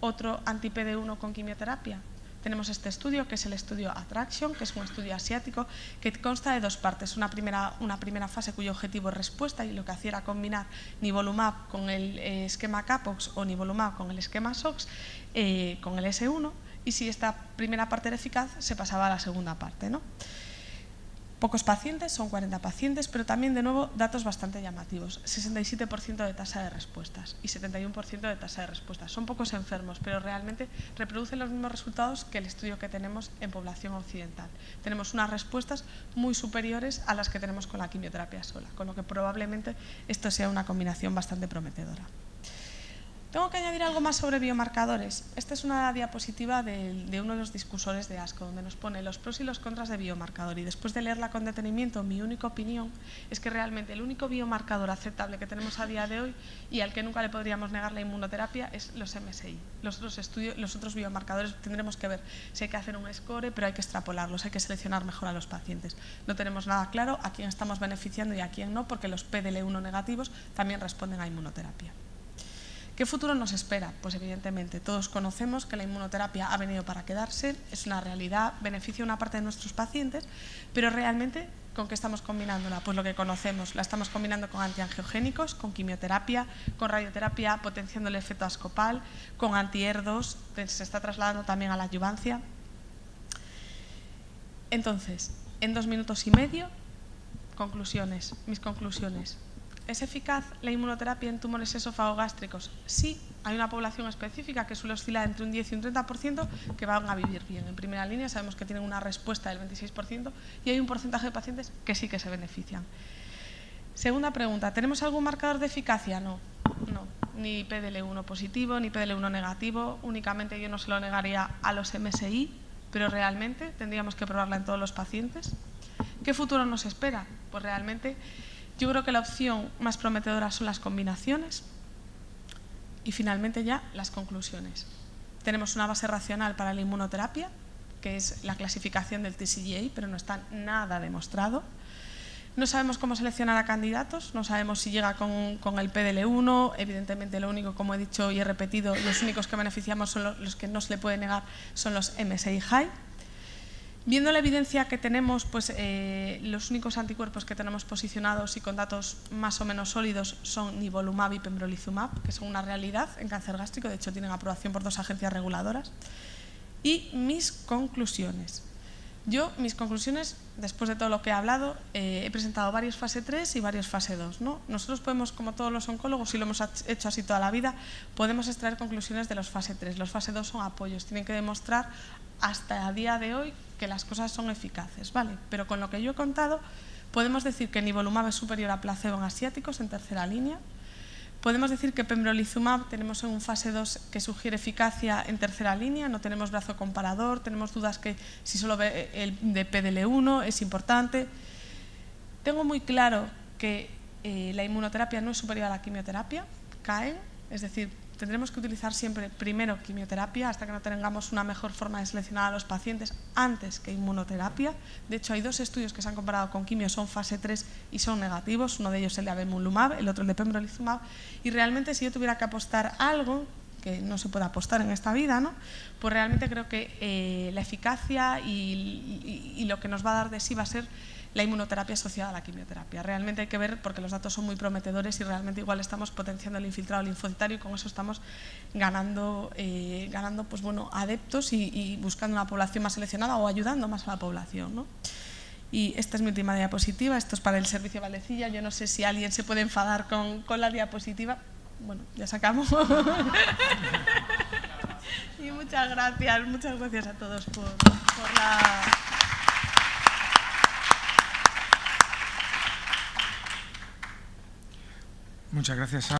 otro anti-PD1 con quimioterapia? Tenemos este estudio, que es el estudio Attraction, que es un estudio asiático que consta de dos partes. Una primera fase cuyo objetivo es respuesta y lo que hacía era combinar nivolumab con el esquema Capox o nivolumab con el esquema SOX con el S1, y si esta primera parte era eficaz se pasaba a la segunda parte, ¿no? Pocos pacientes, son 40 pacientes, pero también, de nuevo, datos bastante llamativos. 67% de tasa de respuestas y 71% de tasa de respuestas. Son pocos enfermos, pero realmente reproducen los mismos resultados que el estudio que tenemos en población occidental. Tenemos unas respuestas muy superiores a las que tenemos con la quimioterapia sola, con lo que probablemente esto sea una combinación bastante prometedora. Tengo que añadir algo más sobre biomarcadores. Esta es una diapositiva de uno de los discursores de ASCO, donde nos pone los pros y los contras de biomarcador. Y después de leerla con detenimiento, mi única opinión es que realmente el único biomarcador aceptable que tenemos a día de hoy y al que nunca le podríamos negar la inmunoterapia es los MSI. Los otros biomarcadores tendremos que ver si hay que hacer un score, pero hay que extrapolarlos, hay que seleccionar mejor a los pacientes. No tenemos nada claro a quién estamos beneficiando y a quién no, porque los PDL1 negativos también responden a inmunoterapia. ¿Qué futuro nos espera? Pues evidentemente todos conocemos que la inmunoterapia ha venido para quedarse, es una realidad, beneficia a una parte de nuestros pacientes, pero realmente ¿con qué estamos combinándola? Pues lo que conocemos, la estamos combinando con antiangiogénicos, con quimioterapia, con radioterapia, potenciando el efecto ascopal, con anti-ER2, se está trasladando también a la adyuvancia. Entonces, en 2 minutos y medio, conclusiones, mis conclusiones. ¿Es eficaz la inmunoterapia en tumores esofagogástricos? Sí, hay una población específica que suele oscilar entre un 10 y un 30% que van a vivir bien. En primera línea sabemos que tienen una respuesta del 26% y hay un porcentaje de pacientes que sí que se benefician. Segunda pregunta, ¿tenemos algún marcador de eficacia? No, ni PDL1 positivo, ni PDL1 negativo, únicamente yo no se lo negaría a los MSI, pero realmente tendríamos que probarla en todos los pacientes. ¿Qué futuro nos espera? Pues realmente yo creo que la opción más prometedora son las combinaciones y finalmente ya las conclusiones. Tenemos una base racional para la inmunoterapia, que es la clasificación del TCGA, pero no está nada demostrado. No sabemos cómo seleccionar a candidatos, no sabemos si llega con el PDL1, evidentemente lo único, como he dicho y he repetido, los únicos que beneficiamos son los que no se le puede negar son los MSI high. Viendo la evidencia que tenemos, pues los únicos anticuerpos que tenemos posicionados y con datos más o menos sólidos son nivolumab y pembrolizumab, que son una realidad en cáncer gástrico, de hecho tienen aprobación por 2 agencias reguladoras. Y mis conclusiones. Mis conclusiones, después de todo lo que he hablado, he presentado varios fase 3 y varios fase 2, ¿no? Nosotros podemos, como todos los oncólogos, y lo hemos hecho así toda la vida, podemos extraer conclusiones de los fase 3. Los fase 2 son apoyos, tienen que demostrar hasta a día de hoy que las cosas son eficaces, ¿vale? Pero con lo que yo he contado, podemos decir que nivolumab es superior a placebo en asiáticos en tercera línea. Podemos decir que pembrolizumab tenemos en un fase 2 que sugiere eficacia en tercera línea, no tenemos brazo comparador, tenemos dudas que si solo ve el de PDL1 es importante. Tengo muy claro que la inmunoterapia no es superior a la quimioterapia, caen, es decir, tendremos que utilizar siempre primero quimioterapia hasta que no tengamos una mejor forma de seleccionar a los pacientes antes que inmunoterapia. De hecho, hay 2 estudios que se han comparado con quimio, son fase 3 y son negativos. Uno de ellos es el de avelumab, el otro el de pembrolizumab. Y realmente si yo tuviera que apostar algo, que no se puede apostar en esta vida, ¿no? Pues realmente creo que la eficacia y lo que nos va a dar de sí va a ser la inmunoterapia asociada a la quimioterapia. Realmente hay que ver, porque los datos son muy prometedores y realmente igual estamos potenciando el infiltrado linfocitario y con eso estamos ganando pues bueno, adeptos y buscando una población más seleccionada o ayudando más a la población, ¿no? Y esta es mi última diapositiva, esto es para el servicio Valdecilla. Yo no sé si alguien se puede enfadar con la diapositiva. Bueno, ya sacamos. Y muchas gracias a todos por la... Muchas gracias.